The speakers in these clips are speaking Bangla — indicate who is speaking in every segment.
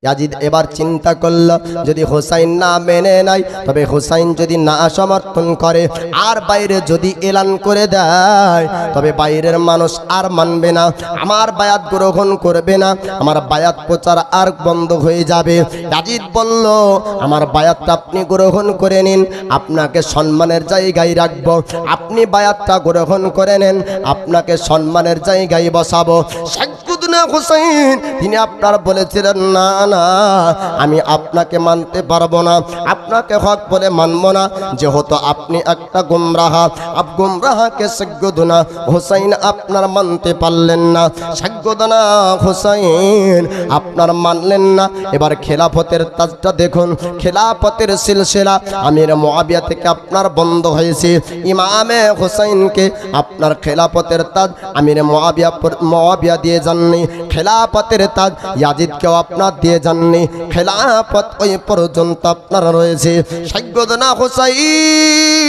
Speaker 1: ইয়াজিদ এবার চিন্তা করল, যদি হোসাইন না মেনে নেয়, তবে হোসাইন যদি না সমর্থন করে আর বাইরে যদি এলান করে দেয়, তবে বাইরের মানুষ আর মানবে না, আমার বায়াত গ্রহণ করবে না, আমার বায়াত প্রচার আর বন্ধ হয়ে যাবে। ইয়াজিদ বলল, আমার বায়াতটা আপনি গ্রহণ করে নিন, আপনাকে সম্মানের জায়গায় রাখবো, আপনি বায়াতটা গ্রহণ করে নেন, আপনাকে সম্মানের জায়গায় বসাবো। সাইয়্যিদুনা হোসাইন তিনি আপনার বলেছিলেন, না না আমি আপনাকে মানতে পারবো না, আপনাকে হক বলে মানবো না, যেহেতু আপনি একটা গুমরাহা, গুমরাহাকে সাইয়্যিদুনা হোসাইন আপনার মানতে পারলেন না, সাইয়্যিদুনা হোসাইন আপনার মানলেন না। এবার খেলাফতের তাজটা দেখুন, খেলাফতের সিলসিলা আমির মুআবিয়া থেকে আপনার বন্ধ হয়েছে, ইমামে হোসাইনকে আপনার খেলাফতের তাজ আমির মুআবিয়া দিয়ে যাননি, খেলাফতের তাজ ইয়াজিদকেও আপনার দিয়ে যাননি, খেলাফত ওই পর্যন্ত আপনার রয়েছে। সাইয়্যিদুনা হোসাইন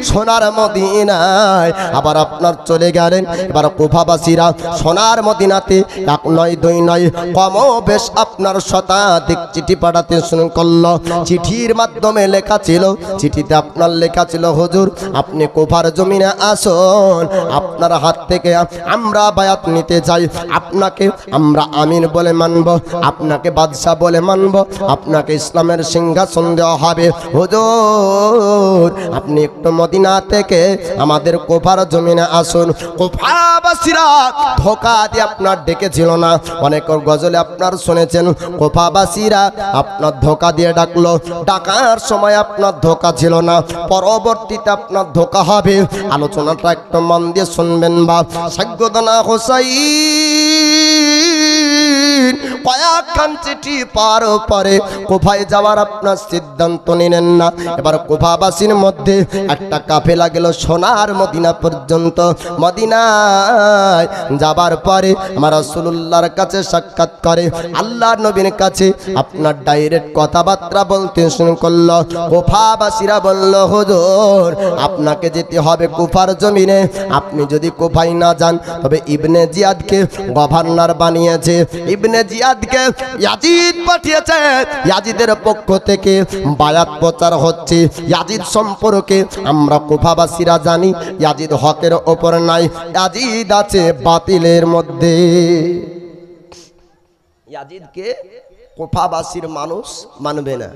Speaker 1: সোনার মদিনায় আবার আপনার চলে গেলেন। এবার কুফাবাসীরা সোনার মদিনাতে এক নয় দুই নয় কমবেশ আপনার শতাধিক চিঠি পাঠাতে শুরু করলো। চিঠির মাধ্যমে লেখা ছিল, চিঠিতে আপনার লেখা ছিল, হুজুর আপনি কুফার জমিনে আসুন, আপনার হাত থেকে আমরা বায়াত নিতে চাই, আপনাকে আমরা আমির বলে মানব, আপনাকে বাদশা বলে মানব, আপনাকে ইসলামের সিংহাসন দেওয়া হবে। হুজুর আপনি একটু মদিনা থেকে আমাদের কুফার জমিনে আসুন। কুফাবাসীরা ধোঁকা দিয়ে আপনার ডেকেছিল না, অনেক গজলে আপনার শুনেছেন, কুফাবাসীরা আপনার ধোঁকা দিয়ে ডাকলো, ডাকার সময় আপনার ধোঁকা ছিল না, পরবর্তীতে আপনার ধোঁকা হবে। আলোচনাটা একটু মন দিয়ে শুনবেন বা। সাইয়্যিদুনা হোসাইন কয়েকখান চিঠি পার পরে কুফায় যাওয়ার আপনার সিদ্ধান্ত নিলেন না। এবার কুফাবাসীর মধ্যে একটা কাফেলা গেল সোনার মদিনা পর্যন্ত। মদিনায় যাবার পরে আমার রাসূলুল্লাহর কাছে সাক্ষাৎ করে, আল্লাহর নবীর কাছে আপনার ডাইরেক্ট কথাবার্তা বলতে শুরু করলো। কুফাবাসীরা বলল, হুজুর আপনাকে যেতে হবে কুফার জমিনে, আপনি যদি কুফায় না যান তবে ইবনে জিয়াদকে গভর্নর বানিয়েছে, ইবনে জিয়াদকে ইয়াজিদ পাঠিয়েছে, ইয়াজিদের পক্ষ থেকে বায়াত প্রচার হচ্ছে। ইয়াজিদ সম্পর্কে আমরা কুফাবাসীরা জানি, ইয়াজিদ হকের ওপর নাই, ইয়াজিদ আছে বাতিলের মধ্যে। ইয়াজিদকে কুফাবাসীর মানুষ মানবে না।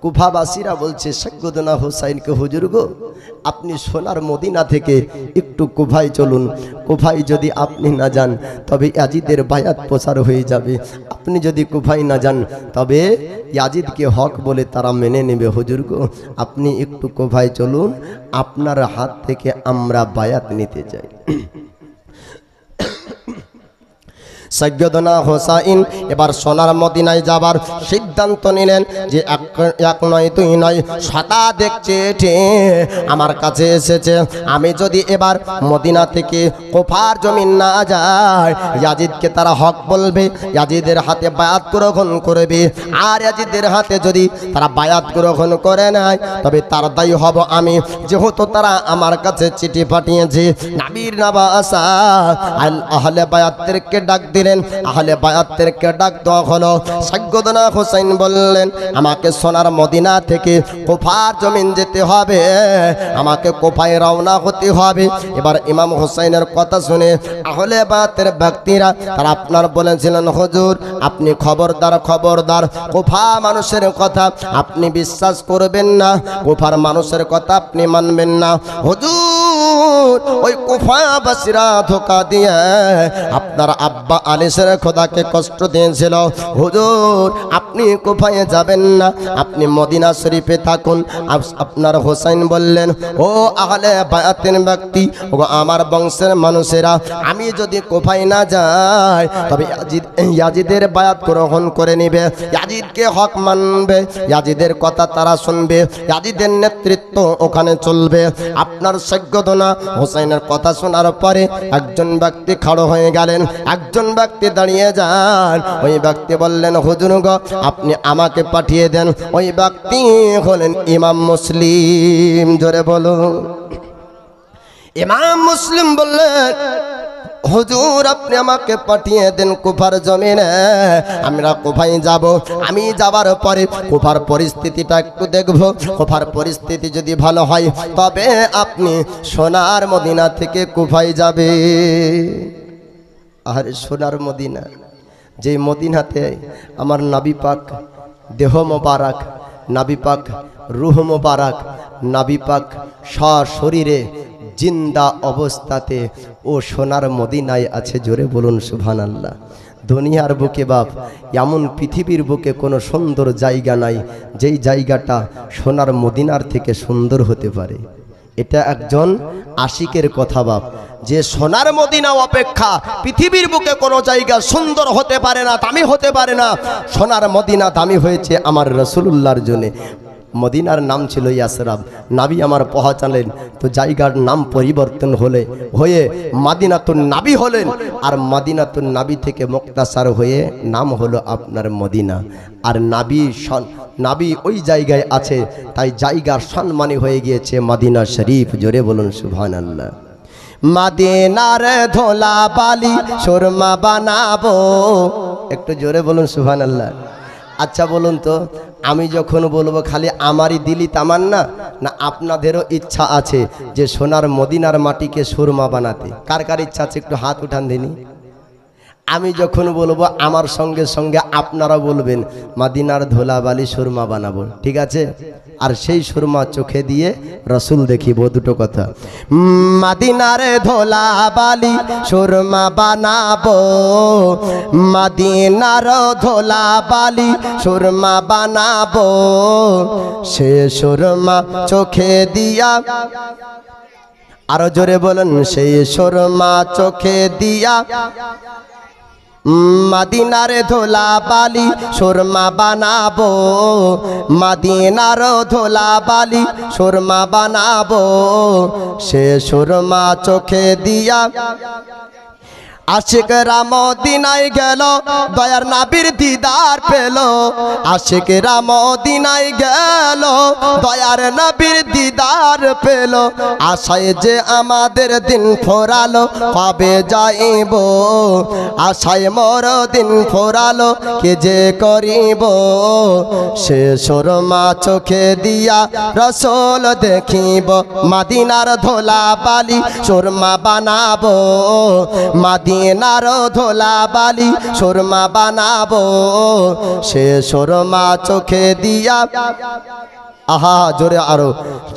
Speaker 1: কুফাবাসীরা বলছে, সাইয়্যিদুনা হোসাইনকে, হুজুর গো আপনি সোনার মদিনা থেকে একটু কুফায় চলুন, কুফায় যদি আপনি না যান তবে ইয়াজিদের বায়াত প্রচার হয়ে যাবে, আপনি যদি কুফায় না যান তবে ইয়াজিদকে হক বলে তারা মেনে নেবে। হুজুর গো আপনি একটু কুফায় চলুন, আপনার হাত থেকে আমরা বায়াত নিতে চাই। সাইয়্যিদুনা হোসাইন এবার সোনার মদিনায় যাবার সিদ্ধান্ত নিলেন যে এক নয় দুই নয় শতাধিক চিঠি আমার কাছে এসেছে, আমি যদি এবার মদিনা থেকে কুফার জমিন না যায়, ইয়াজিদকে তারা হক বলবে, ইয়াজিদের হাতে বায়াত গ্রহণ করবে, আর ইয়াজিদের হাতে যদি তারা বায়াত গ্রহণ করে নেয় তবে তার দায়ী হব আমি, যেহেতু তারা আমার কাছে চিঠি পাঠিয়েছে। নবীর নবাসা আহলে বায়াতদেরকে ডাক দিলেন, আহলে বায়াতদেরকে ডাক দেওয়া হলো। সাইয়্যিদুনা হোসাইন বললেন, আমাকে সোনার মদিনা থেকে কুফার জমিন যেতে হবে, আমাকে কুফায় রওনা হতে হবে। এবার ইমাম হোসাইনের কথা শুনে আহলে বায়াতের ব্যক্তিরা তারা আপনার বলেছিলেন, হুজুর আপনি খবরদার খবরদার, কুফা মানুষের কথা আপনি বিশ্বাস করবেন না, কুফার মানুষের কথা আপনি মানবেন না। হুজুর ওই কুফাবাসীরা ধোঁকা দিয়ে আপনার আব্বা আলিসের খোদাকে কষ্ট দিয়েছিল, হুজুর আপনি কুফায় যাবেন না, আপনি মদিনা শরীফে থাকুন। আপনার হোসাইন বললেন, ও আহলে বায়াতের ব্যক্তি, ও আমার বংশের মানুষেরা, আমি যদি কুফায় না যাই তবে ইয়াজিদের বায়াত গ্রহণ করে নিবে, ইয়াজিদকে হক মানবে, ইয়াজিদের কথা তারা শুনবে, ইয়াজিদের নেতৃত্ব ওখানে চলবে। আপনার সাইয়্যিদুনা হোসাইনের কথা শোনার পরে একজন ব্যক্তি খাড়ো হয়ে গেলেন, একজন ব্যক্তি দাঁড়িয়ে যান। ওই ব্যক্তি বললেন, হুজুর গো আপনি আমাকে পাঠিয়ে দেন। ওই ব্যক্তি হলেন ইমাম মুসলিম। জোরে বলো। ইমাম মুসলিম বললেন, হুজুর আপনি আমাকে পাঠিয়ে দেন কুফার জমিনে, আমরা কুফায় যাব। আমি যাবার পরে কুফার পরিস্থিতিটা একটু দেখব। কুফার পরিস্থিতি যদি ভালো হয় তবে আপনি সোনার মদিনা থেকে কুফায় যাবে। আর সোনার মদিনা, যে মদিনাতে আমার নবী পাক দেহ মোবারক, নবী পাক রূহ মোবারক, নবী পাক সশরীরে জিন্দা অবস্থাতে ও সোনার মদিনায় আছে। জোরে বলুন সুবহানাল্লাহ। দুনিয়ার বুকে বাপ এমন পৃথিবীর বুকে কোনো সুন্দর জায়গা নাই যেই জায়গাটা সোনার মদিনার থেকে সুন্দর হতে পারে। এটা একজন আশিকের কথা বাপ, যে সোনার মদিনা অপেক্ষা পৃথিবীর বুকে কোনো জায়গা সুন্দর হতে পারে না, দামি হতে পারে না। সোনার মদিনা দামি হয়েছে আমার রাসূলুল্লাহর জন্য। মদিনার নাম ছিল ইয়াসরাব। নাবি আমার পৌঁছালেন তো জায়গার নাম পরিবর্তন হয়ে মাদিনাতুন নাবি হলেন। আর মাদিনাতুন নাবি থেকে মুক্তাসার হয়ে নাম হলো আপনার মদিনা। আর নাবি ওই জায়গায় আছে, তাই জায়গার সম্মানী হয়ে গিয়েছে মদিনা শরীফ। জোরে বলুন সুবহানাল্লাহ। মদিনার ধোলা বালি সুরমা বানাবো, একটু জোরে বলুন সুবহানাল্লাহ। আচ্ছা বলুন তো, আমি যখন বলবো খালি আমারই দিলি তামান্না, না আপনাদেরও ইচ্ছা আছে যে সোনার মদিনার মাটিকে সুরমা বানাতে? কার কার ইচ্ছা আছে একটু হাত উঠান দিনি। আমি যখন বলবো আমার সঙ্গে সঙ্গে আপনারা বলবেন মদিনার ধুলাবালি সুরমা বানাবো, ঠিক আছে? আর সেই সুরমা চোখে দিয়ে রসুল দেখিব। দুটো কথা, মদিনার ধুলাবালি সুরমা বানাবো, মদিনার ধুলাবালি সুরমা বানাবো, সে সুরমা চোখে দিয়া, আরো জোরে বলেন, সেই সুরমা চোখে দিয়া মদিনার ধুলাবালি সুরমা বানাবো, মদিনার ধুলাবালি সুরমা বানাবো, সে সুরমা চোখে দিয়া আশিকরা মদিনায় গেল, দয়ার নবীর দিদার পেল। আশিকরা মদিনায় গেল, দয়ার নবীর দিদার পেল। আশায় যে আমাদের দিন ফোরালো, কবে যাইব? আশায় মোর দিন ফোরালো, কে যে করিব? সে সুরমা চোখে দিয়া রসুল দেখিব, মদিনার ধুলাবালি সুরমা বানাবো, মদিনার ধুলাবালি সুরমা বানাবো, সে সুরমা চোখে দিয়া, আহা জোরে আরো,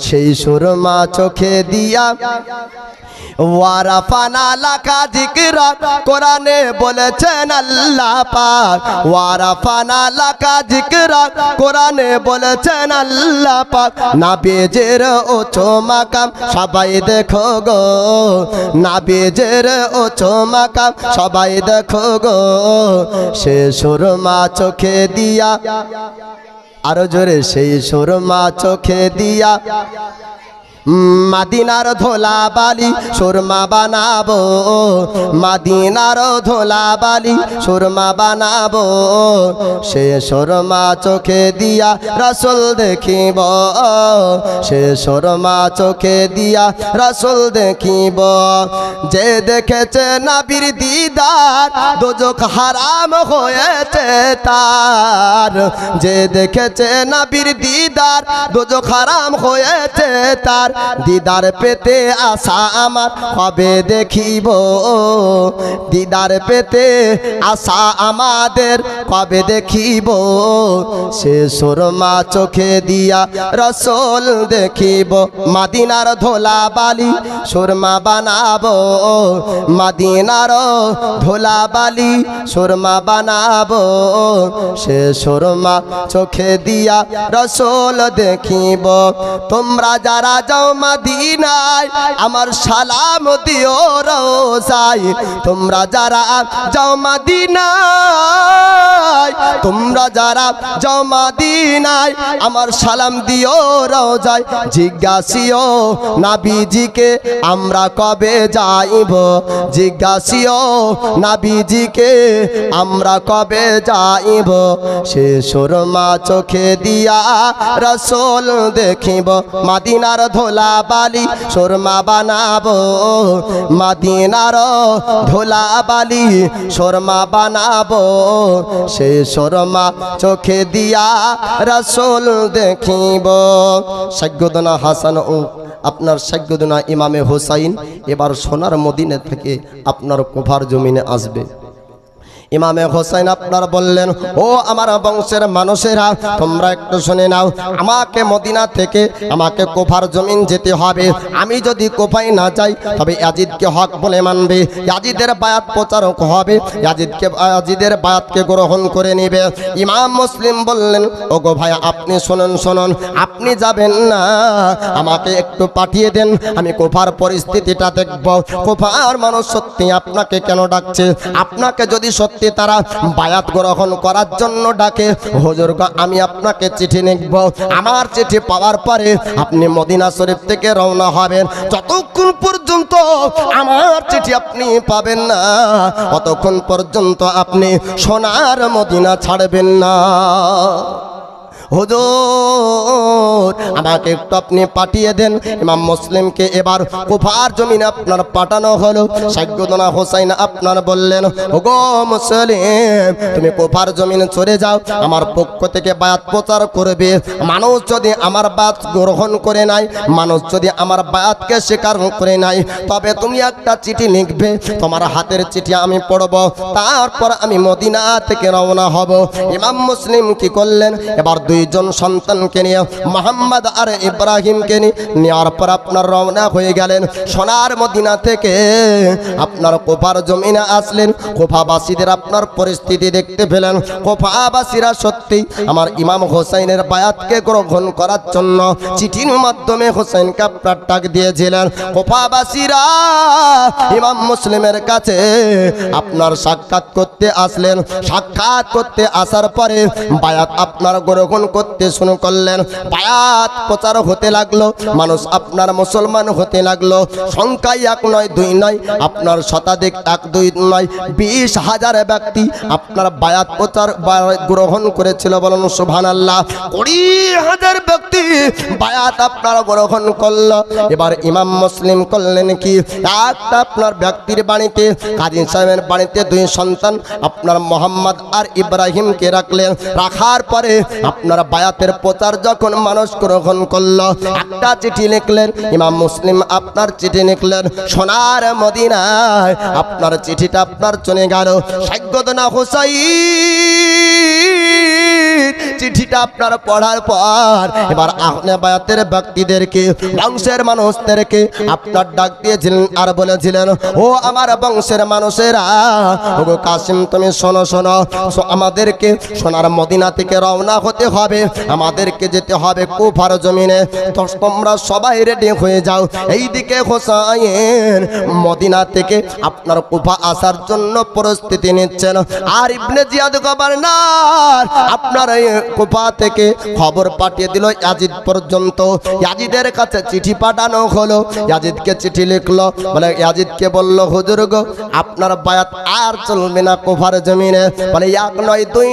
Speaker 1: সেই সুরমা চোখে দিয়া ওয়ারাফানা লাকা যিকরা, কোরআনে বলেছেন আল্লাহ পাক। ওয়ারাফানা লাকা যিকরা, কোরআনে বলেছেন আল্লাহ পাক। নাবিজের উঁচু মাকাম সবাই দেখো গো, নাবিজের উঁচু মাকাম সবাই দেখো গো, সে সুরমা চোখে দিয়া, আরো জোরে, সেই সুরমা চোখে দিয়া মদিনার ধুলাবালি সুরমা বানাবো, মদিনার ধুলাবালি সুরমা বানাবো, সে সুরমা চোখে দিয়া রসুল দেখিব, সে সুরমা চোখে দিয়া রসুল দেখিব। যে দেখেছে নবীর দিদার, দোজখ হারাম হয়েছে তার। যে দেখেছে নবীর দিদার, দোজখ হারাম হয়েছে তার। দিদার পেতে আশা আমার, কবে দেখিব? দিদার পেতে আশা আমাদের, কবে দেখিব? সে সুরমা চোখে দিয়া রসুল দেখিব, মদিনার ধুলাবালি সুরমা বানাবো, মদিনার ধুলাবালি সুরমা বানাবো, সে সুরমা চোখে দিয়া রসুল দেখিব। তোমরা যারা যাও মদিনায়, আমার সালাম দিও রোজায়। তোমরা যারা যাও মদিনায়, তোমরা যারা যাও মদিনায়, আমার সালাম দিও রোজায়। জিজ্ঞাসিও নবীজিকে আমরা কবে যাইব, জিজ্ঞাসিও নবীজিকে আমরা কবে যাইব। সে সুরমা চোখে দিয়া রসুল দেখিব, মদিনার ধুলাবালি সুরমা বানাবো, মদিনার ধুলাবালি সুরমা বানাবো, সেই সুরমা চোখে দিয়া রাসূল দেখিব। সাইয়্যিদনা হাসান ও আপনার সাইয়্যিদনা ইমামে হুসাইন এবার সোনার মদিনা থেকে আপনার কুফার জমিনে আসবে। ইমামে হোসেন আপনার বললেন, ও আমার বংশের মানুষেরা, তোমরা একটু শুনে নাও, আমাকে মদিনা থেকে আমাকে কুফার জমিন যেতে হবে। আমি যদি কুফায় না যাই তবে ইয়াজিদকে হক বলে মানবে, ইয়াজিদের বায়াত প্রচারক হবে, ইয়াজিদের বায়াতকে গ্রহণ করে নেবে। ইমাম মুসলিম বললেন, ও গো ভাই আপনি শুনুন শুনুন, আপনি যাবেন না, আমাকে একটু পাঠিয়ে দেন, আমি কুফার পরিস্থিতিটা দেখব। কুফার মানুষ সত্যি আপনাকে কেন ডাকছে? আপনাকে যদি সত্যি তারা বায়াত গ্রহণ করার জন্য ডাকে, হুজুর গো আমি আপনাকে চিঠি লিখব, আমার চিঠি পাওয়ার পরে আপনি মদিনা শরীফ থেকে রওনা হবেন। যতক্ষণ পর্যন্ত আমার চিঠি আপনি পাবেন না ততক্ষণ পর্যন্ত আপনি সোনার মদিনা ছাড়বেন না। হুজুর আমাকে একটু আপনি পাঠিয়ে দেন। ইমাম মুসলিমকে এবার কুফার জমিনে আপনার পাঠানো হলো। সাইয়্যিদনা হুসাইন আপনার বললেন, ওগো মুসলিম তুমি কুফার জমিনে চলে যাও, আমার পক্ষ থেকে বায়াত প্রচার করবে। মানুষ যদি আমার বায়াত গ্রহণ করে নাই, মানুষ যদি আমার বায়াতকে স্বীকার করে নাই, তবে তুমি একটা চিঠি লিখবে, তোমার হাতের চিঠি আমি পড়ব, তারপর আমি মদিনা থেকে রওনা হব। ইমাম মুসলিম কি করলেন? এবার দুইজন সন্তানকে নিয়ে মোহাম্মদ আর ইব্রাহিমকে নেওয়ার পর আপনার রওনা হয়ে গেলেন সোনার মদিনা থেকে। আপনার কুফার জমিনে আসলেন। কুফাবাসীদের আপনার পরিস্থিতি দেখতে পেলেন। কুফাবাসীরা সত্যি আমার ইমাম হোসেনের বায়াতকে গ্রহণ করার জন্য চিঠির মাধ্যমে হোসেনকে আপনার ডাক দিয়েছিলেন। কুফাবাসীরা ইমাম মুসলিমের কাছে আপনার সাক্ষাৎ করতে আসলেন। সাক্ষাৎ করতে আসার পরে বায়াত আপনার গ্রহণ করতে শুরু করলেন। বায়াত প্রচার হতে লাগলো, মানুষ আপনার মুসলমান হতে লাগলো। সংখ্যায় 1 নয় 2 নয়, আপনার শতাধিক 1 2 নয় 20,000 ব্যক্তি আপনার বায়াত প্রচার গ্রহণ করেছিল। বলুন সুবহানাল্লাহ। 20,000 ব্যক্তি বায়াত আপনার গ্রহণ করলো। এবার ইমাম মুসলিম করলেন কি, একটা আপনার ব্যক্তির বাড়িতে, কাজী সাহেবের বাড়িতে 2 সন্তান আপনার মোহাম্মদ আর ইব্রাহিমকে রাখলেন। রাখার পরে আপনার বায়াতের প্রচার যখন মানুষ গ্রহণ করলো, একটা চিঠি লিখলেন। ইমাম মুসলিম আপনার চিঠি লিখলেন সোনার মদিনায়। আপনার চিঠিটা আপনার চলে গেল। সাইয়্যিদনা হুসাইন চিঠিটা আপনার পড়ার পর এবার আহলে বায়াতের ব্যক্তিদেরকে, বংশের মানুষদেরকে আপনার ডাক দিয়েছিলেন আর বলেছিলেন, ও আমার বংশের মানুষেরা, ও কাসিম তুমি শোনো শোনো, আমাদেরকে সোনার মদিনা থেকে রওনা হতে হবে, আমাদেরকে যেতে হবে কুফার জমিনে। তো তোমরা সবাই রেডি হয়ে যাও। এইদিকে হোসাইন মদিনা থেকে আপনার কুফা আসার জন্য প্রস্তুতি নিচ্ছেন। আর ইবনে জিয়াদ গভর্নর আপনার এই কুফা থেকে খবর পাঠিয়ে দিল ইয়াজিদ পর্যন্ত। ইয়াজিদের কাছে চিঠি পাঠানো হলো। ইয়াজিদকে চিঠি লিখলো, বলে ইয়াজিদকে বলল, হুজুর গো আপনার বায়াত আর চলবে না কুফার জমিনে। বলে 1 নয় 2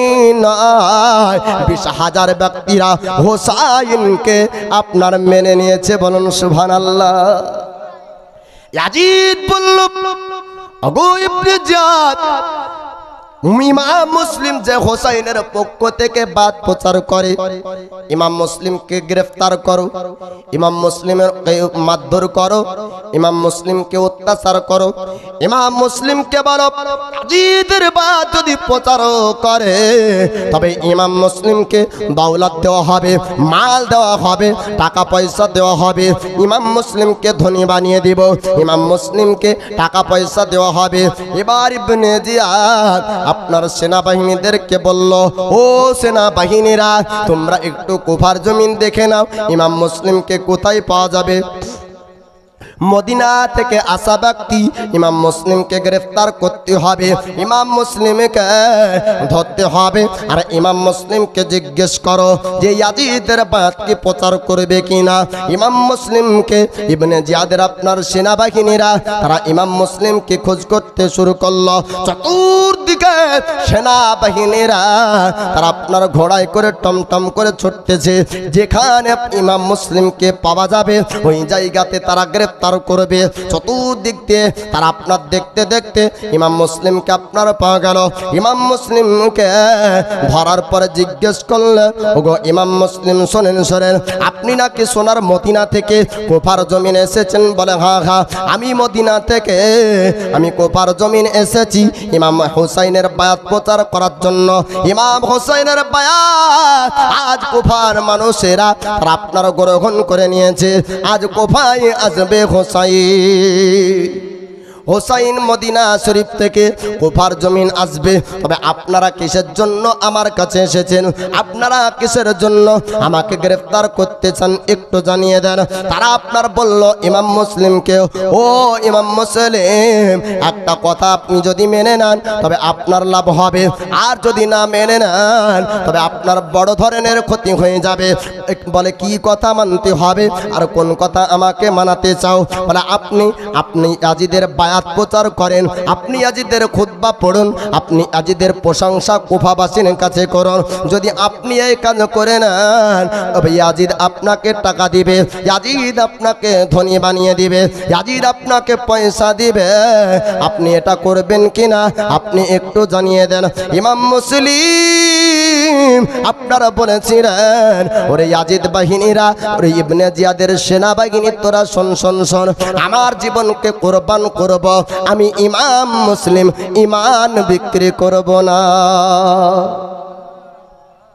Speaker 1: নয় 20,000 ব্যক্তিরা হোসাইনকে আপনার মেনে নিয়েছে। বলুন সুবহানাল্লাহ। ইয়াজিদ বলল, ওগো ইবনে জিয়াদ, ইমাম মুসলিম যে হোসাইনের পক্ষ থেকে বাত প্রচার করে, ইমাম মুসলিমকে গ্রেফতার করো, ইমাম মুসলিমের মারধর করো, ইমাম মুসলিমকে অত্যাচার করো, ইমাম মুসলিমকে বলো ইয়াজিদের বাত যদি প্রচার করে তবে ইমাম মুসলিমকে দৌলত দেওয়া হবে, মাল দেওয়া হবে, টাকা পয়সা দেওয়া হবে, ইমাম মুসলিমকে ধনী বানিয়ে দিব, ইমাম মুসলিমকে টাকা পয়সা দেওয়া হবে। এবার ইবনে জিয়াদ আপনার সেনাবাহিনীদেরকে বলল, ও সেনাবাহিনীরা, তোমরা একটু কুফার জমিন দেখে নাও, ইমাম মুসলিমকে কোথায় পাওয়া যাবে। মদিনা থেকে আসা ব্যক্তি ইমাম মুসলিমকে গ্রেফতার করতে হবে, ইমাম মুসলিমকে ধরতে হবে। আর ইমাম মুসলিমকে জিজ্ঞেস করো যে ইয়াজিদের বায়াত কি প্রচার করবে কিনা। ইমাম মুসলিমকে ইবনে জিয়াদের আপনার সেনাবাহিনীরা তারা ইমাম মুসলিমকে খোঁজ করতে শুরু করলো। চতুর্দিকে সেনাবাহিনীরা তারা আপনার ঘোড়ায় করে টমটম করে ছুটতেছে, যেখানে ইমাম মুসলিমকে পাওয়া যাবে ওই জায়গাতে তারা গ্রেফতার করবে। চতুর্দিক দিয়ে তারা আপনার দেখতে দেখতে ইমাম মুসলিমকে আপনার পাওয়া গেল। ইমাম মুসলিমকে ধরার পরে জিজ্ঞেস করলে, ওগো ইমাম মুসলিম শোনেন শোনেন, আপনি নাকি সোনার মদিনা থেকে কুফার জমিনে এসেছেন? বলে হ্যাঁ হ্যাঁ, আমি মদিনা থেকে আমি কুফার জমিন এসেছি ইমাম হুসাইনের বায়াত প্রচার করার জন্য। ইমাম হুসাইনের বায়াত আজ কুফার মানুষেরা তারা আপনার গ্রহণ করে নিয়েছে। আজ কুফায় আসবে হোসাইন মদিনা শরীফ থেকে কুফার জমিন আসবে। তবে আপনারা কিসের জন্য আমার কাছে এসেছেন? আপনারা কিসের জন্য আমাকে গ্রেফতার করতে চান একটু জানিয়ে দেন। তারা আপনার বলল ইমাম মুসলিমকে, ও ইমাম মুসলিম, একটা কথা আপনি যদি মেনে নেন তবে আপনার লাভ হবে, আর যদি না মেনে নেন তবে আপনার বড় ধরনের ক্ষতি হয়ে যাবে। বলে কি কথা মানতে হবে আর কোন কথা আমাকে মানাতে চাও? বলে আপনি ইয়াজিদের বায়াত প্রচার করেন, আপনি ইয়াজিদের খুতবা পড়ুন, আপনি ইয়াজিদের প্রশংসা কুফাবাসীর কাছে করুন। যদি আপনি এই কাজ করে নেন তবে ইয়াজিদ আপনাকে টাকা দিবে, ইয়াজিদ আপনাকে ধনী বানিয়ে দিবে, ইয়াজিদ আপনাকে পয়সা দিবে। আপনি এটা করবেন কিনা আপনি একটু জানিয়ে দেন। ইমাম মুসলিম আপনারা বলেছিলেন, ওরে ইয়াজিদ বাহিনীরা, ওরে ইবনে জিয়াদের সেনাবাহিনী, তোরা শোন শোন শোন, আমার জীবনকে কোরবান করব, আমি ইমাম মুসলিম ইমান বিক্রি করব না।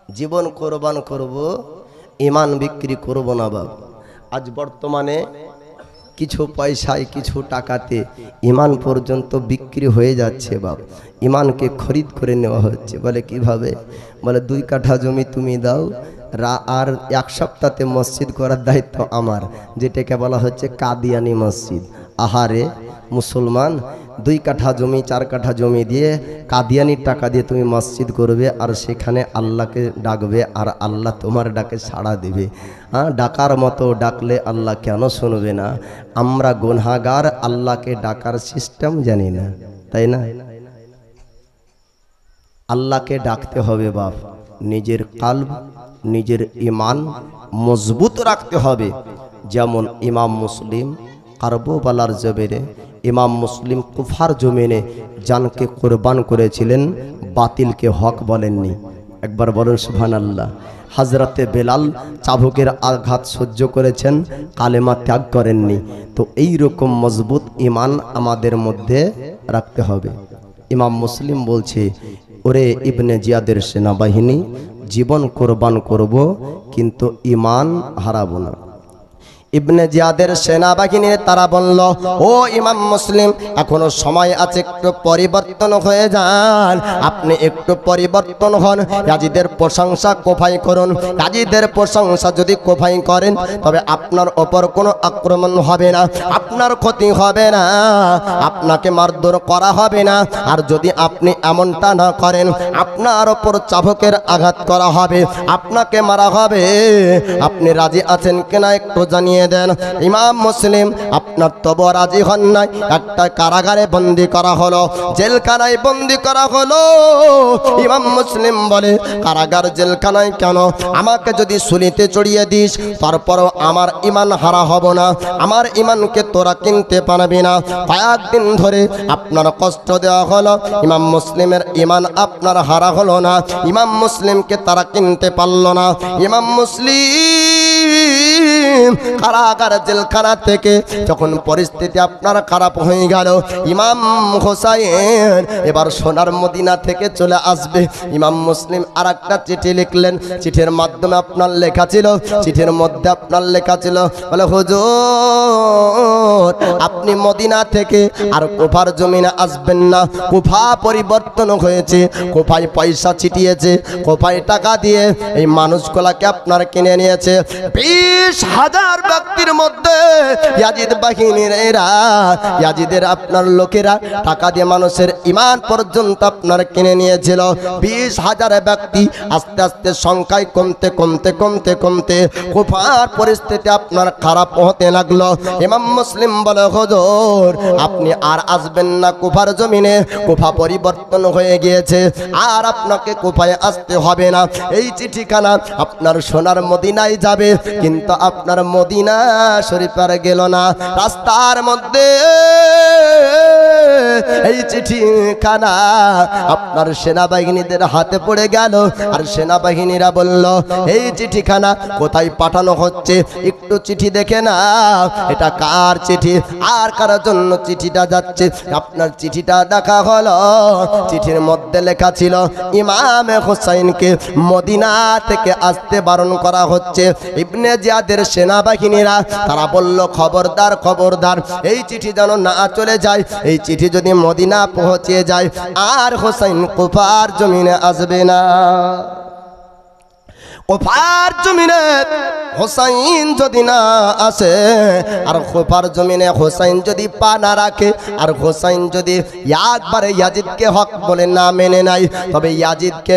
Speaker 1: জীবন কোরবান করব, ইমান বিক্রি করব না। বাবা, আজ বর্তমানে কিছু পয়সায় কিছু টাকাতে ইমান পর্যন্ত বিক্রি হয়ে যাচ্ছে। বাবা, ইমানকে খরিদ করে নেওয়া হচ্ছে। বলে কিভাবে? বলে 2 কাঠা জমি তুমি দাও, আর 1 সপ্তাহে মসজিদ করার দায়িত্ব আমার, যেটাকে বলা হচ্ছে কাদিয়ানি মসজিদ। আহারে মুসলমান, 2 কাঠা জমি 4 কাঠা জমি দিয়ে কাদিয়ানির টাকা দিয়ে তুমি মসজিদ করবে, আর সেখানে আল্লাহকে ডাকবে, আর আল্লাহ তোমার ডাকে সাড়া দেবে। হ্যাঁ, ডাকার মতো ডাকলে আল্লাহ কেন শুনবে না? আমরা গুনাহগার, আল্লাহকে ডাকার সিস্টেম জানি না, তাই না? আল্লাহকে ডাকতে হবে বাপ, নিজের কালব, নিজের ইমান মজবুত রাখতে হবে। যেমন ইমাম মুসলিম কারবালার জমিনে, ইমাম মুসলিম কুফার জমিনে জানকে কোরবান করেছিলেন, বাতিলকে হক বলেননি। একবার বলেন সুবহানাল্লাহ। হযরতে বেলাল চাবুকের আঘাত সহ্য করেছেন, কালেমা ত্যাগ করেননি। তো এই রকম মজবুত ইমান আমাদের মধ্যে রাখতে হবে। ইমাম মুসলিম বলছে, ওরে ইবনে জিয়াদের সেনাবাহিনী, জীবন কোরবান করব কিন্তু ইমান হারাবো না। ইবনে জিয়াদের সেনাবাহিনী তারা বলল, ও ইমাম মুসলিম, এখনো সময় আছে, একটু পরিবর্তন হয়ে যান, আপনি একটু পরিবর্তন হন, ইয়াজিদের প্রশংসা কোফাই করুন। ইয়াজিদের প্রশংসা যদি কোফাই করেন তবে আপনার ওপর কোনো আক্রমণ হবে না, আপনার ক্ষতি হবে না, আপনাকে মারধর করা হবে না। আর যদি আপনি এমনটা না করেন, আপনার ওপর চাবুকের আঘাত করা হবে, আপনাকে মারা হবে। আপনি রাজি আছেন কিনা একটু জানিয়ে দেন। ইমাম মুসলিম আপনার তবু রাজি হন নাই। একটা কারাগারে বন্দী করা হলো, জেলখানায় বন্দী করা হলো। ইমাম মুসলিম বলে, কারাগার জেলখানায় কেন? আমাকে যদি সুলিতে চড়িয়ে দিস তারপরও আমার ইমান হারা হব না, আমার ইমানকে তোরা কিনতে পারবি না। কয়েকদিন ধরে আপনার কষ্ট দেওয়া হলো, ইমাম মুসলিমের ইমান আপনার হারা হলো না, ইমাম মুসলিমকে তারা কিনতে পারলো না। ইমাম মুসলিম কারাগার জেলখানা থেকে যখন পরিস্থিতি আপনার খারাপ হয়ে গেল, ইমাম হোসাইন এবার সোনার মদিনা থেকে চলে আসবে। ইমাম মুসলিম আর একটা চিঠি লিখলেন, চিঠির মাধ্যমে আপনার লেখা ছিল, চিঠির মধ্যে আপনার লেখা ছিল, বলে হুজুর আপনি মদিনা থেকে আর কুফার জমিনে আসবেন না, কুফা পরিবর্তন হয়েছে, কুফায় পয়সা ছিটিয়েছে, কুফায় টাকা দিয়ে এই মানুষগুলাকে আপনার কিনে নিয়েছে। 20,000 ব্যক্তির মধ্যে ইয়াজিদ বাহিনীর ইয়াজিদের আপনার লোকেরা টাকা দিয়ে মানুষের ঈমান পর্যন্ত আপনার কিনে নিয়েছিল। 20,000 ব্যক্তি আস্তে আস্তে সংখ্যায় কমতে কমতে কমতে কমতে কুফার পরিস্থিতি আপনার খারাপ হতে লাগলো। ইমাম মুসলিম বলে, হুজুর আপনি আর আসবেন না কুফার জমিনে, কুফা পরিবর্তন হয়ে গিয়েছে, আর আপনাকে কুফায় আসতে হবে না। এই চিঠিখানা আপনার সোনার মদিনায় যাবে, কিন্তু আপনার মদিনা শরীফ আর গেল না। রাস্তার মধ্যে এই চিঠিখানা আপনার সেনাবাহিনীদের হাতে পড়ে গেল। আর সেনাবাহিনীরা বলল, এই চিঠিখানা কোথায় পাঠানো হচ্ছে, একটু চিঠি দেখে না, এটা কার চিঠি আর কার জন্য চিঠিটা যাচ্ছে। আপনার চিঠিটা দেখা হলো, চিঠির মধ্যে লেখা ছিল ইমাম হুসাইনকে মদিনা থেকে আসতে বারণ করা হচ্ছে। ইবনে জিয়াদের সেনাবাহিনীরা তারা বলল, খবরদার খবরদার, এই চিঠি যেন না চলে যায়, এই চিঠি যদি মদিনা পৌঁছে যায় আর হুসাইন কুফার জমিনে আসবে না। কুফার জমিনে হুসাইন যদি না আসে, আর কুফার জমিনে হুসাইন যদি পা না রাখে, আর হুসাইন যদি একবারে ইয়াজিদকে হক বলে না মেনে নেয়, তবে ইয়াজিদকে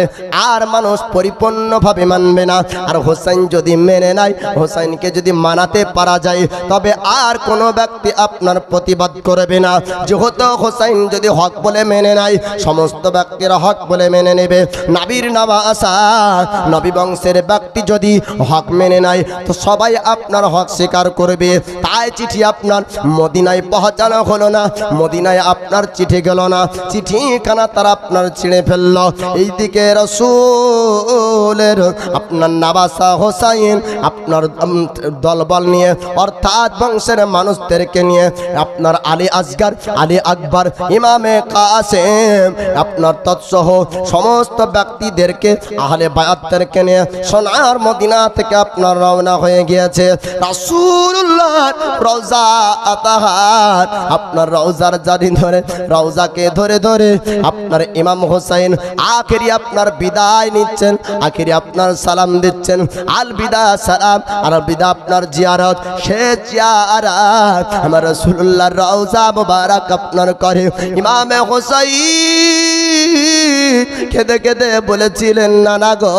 Speaker 1: আর মানুষ পরিপূর্ণভাবে মানবে না। আর হুসাইন যদি মেনে নেয়, হুসাইনকে যদি মানাতে পারা যায়, তবে আর কোনো ব্যক্তি আপনার প্রতিবাদ করবে না। যেহেতু হুসাইন যদি হক বলে মেনে নেয়, সমস্ত ব্যক্তিরা হক বলে মেনে নেবে। নবীর নওয়াসা নবী বংশের ব্যক্তি যদি হক মেনে নেয়, তো সবাই আপনার হক স্বীকার করবে। তাই চিঠি আপনার মদিনায় পৌঁছানো হলো না, মদিনায় আপনার চিঠি গেল না, চিঠিখানা তারা আপনার ছিঁড়ে ফেলল। এইদিকে রাসূলের আপনার নওয়াসা হোসাইন আপনার দলবল নিয়ে, অর্থাৎ বংশের মানুষদেরকে নিয়ে, আপনার আলী আসগর, আলী আকবর, ইমামে কাসেম আপনার তৎসহ সমস্ত ব্যক্তিদেরকে, আহলে বায়াতদেরকে নিয়ে সোনার মদিনা থেকে আপনার রওনা হয়ে গিয়েছে। রাসূলুল্লাহ রওজা আতাহার আপনার রওজার জারি ধরে, রওজাকে ধরে ধরে আপনার ইমাম হোসাইন আখেরি আপনার বিদায় নিচ্ছেন, আখেরি আপনার সালাম দিচ্ছেন। আল বিদা সালাম, আর বিদা আপনার জিয়ারত, সে জিয়ারত আমার রাসূলুল্লাহর রওজা মুবারক আপনার করে। ইমামে হোসাইন কেঁদে কেঁদে বলেছিলেন, নানা গো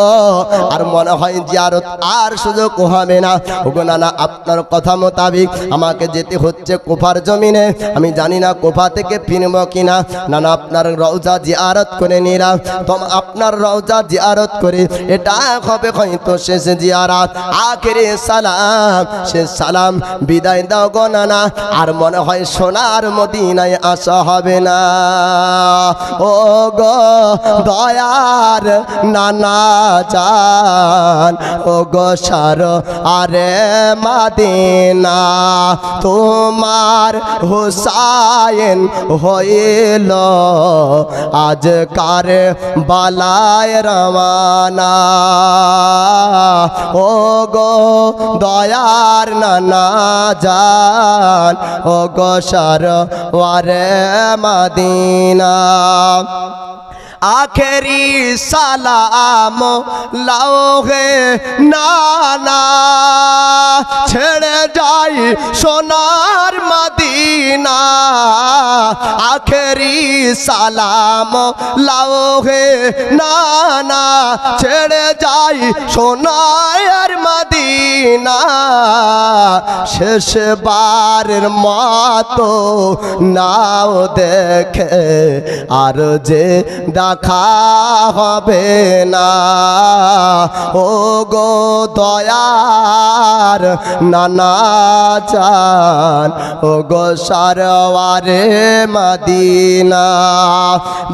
Speaker 1: আর মনে হয় জিয়ারত আর সুযোগ হবে না। ওগো নানা, আপনার কথা মোতাবিক আমাকে যেতে হচ্ছে কুফার জমিনে, আমি জানি না কুফা থেকে ফিরব কিনা। নানা আপনার রওজা জিয়ারত করে নিলাম, তো আপনার রওজা জিয়ারত করে এটা হবে হয়তো শেষ জিয়ারত, আখেরি সালাম, শেষ সালাম, বিদায় দাও গো নানা, আর মনে হয় সোনার মদিনায় আসা হবে না। ও গো দয়ার নানা জান, ও গো সার আরে মদিনা, তোমার হুসাইন হইল আজ কার বালায় রওয়ানা। ও গো দয়ার নানা জান, ও গো সার আরে মদিনা, আখেরি সালাম লাও হে নানা, ছেড়ে যাই সোনার মদিনা, আখেরি সালাম লাও হে নানা, ছেড়ে যাই সোনার মদিনা, শেষবারের মতো নাও দেখে আর যে দেখা হবে না। ও গো দয়ার নানা জান, ও গো সারওয়ারে মদিনা,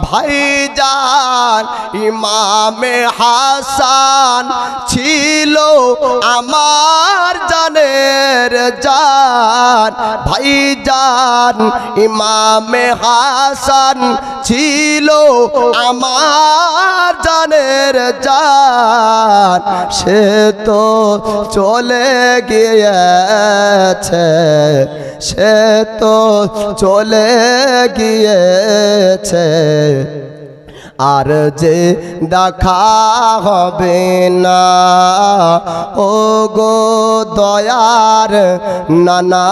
Speaker 1: ভাইজান ইমামে হাসান ছিল আমার জানের জান, ভাইজান ইমামে হাসান ছিল আমার জানের জান, সে তো চলে গিয়েছে, সে তো চলে গিয়েছে, আর যে দেখা হবে না। ও গো দয়ার নানা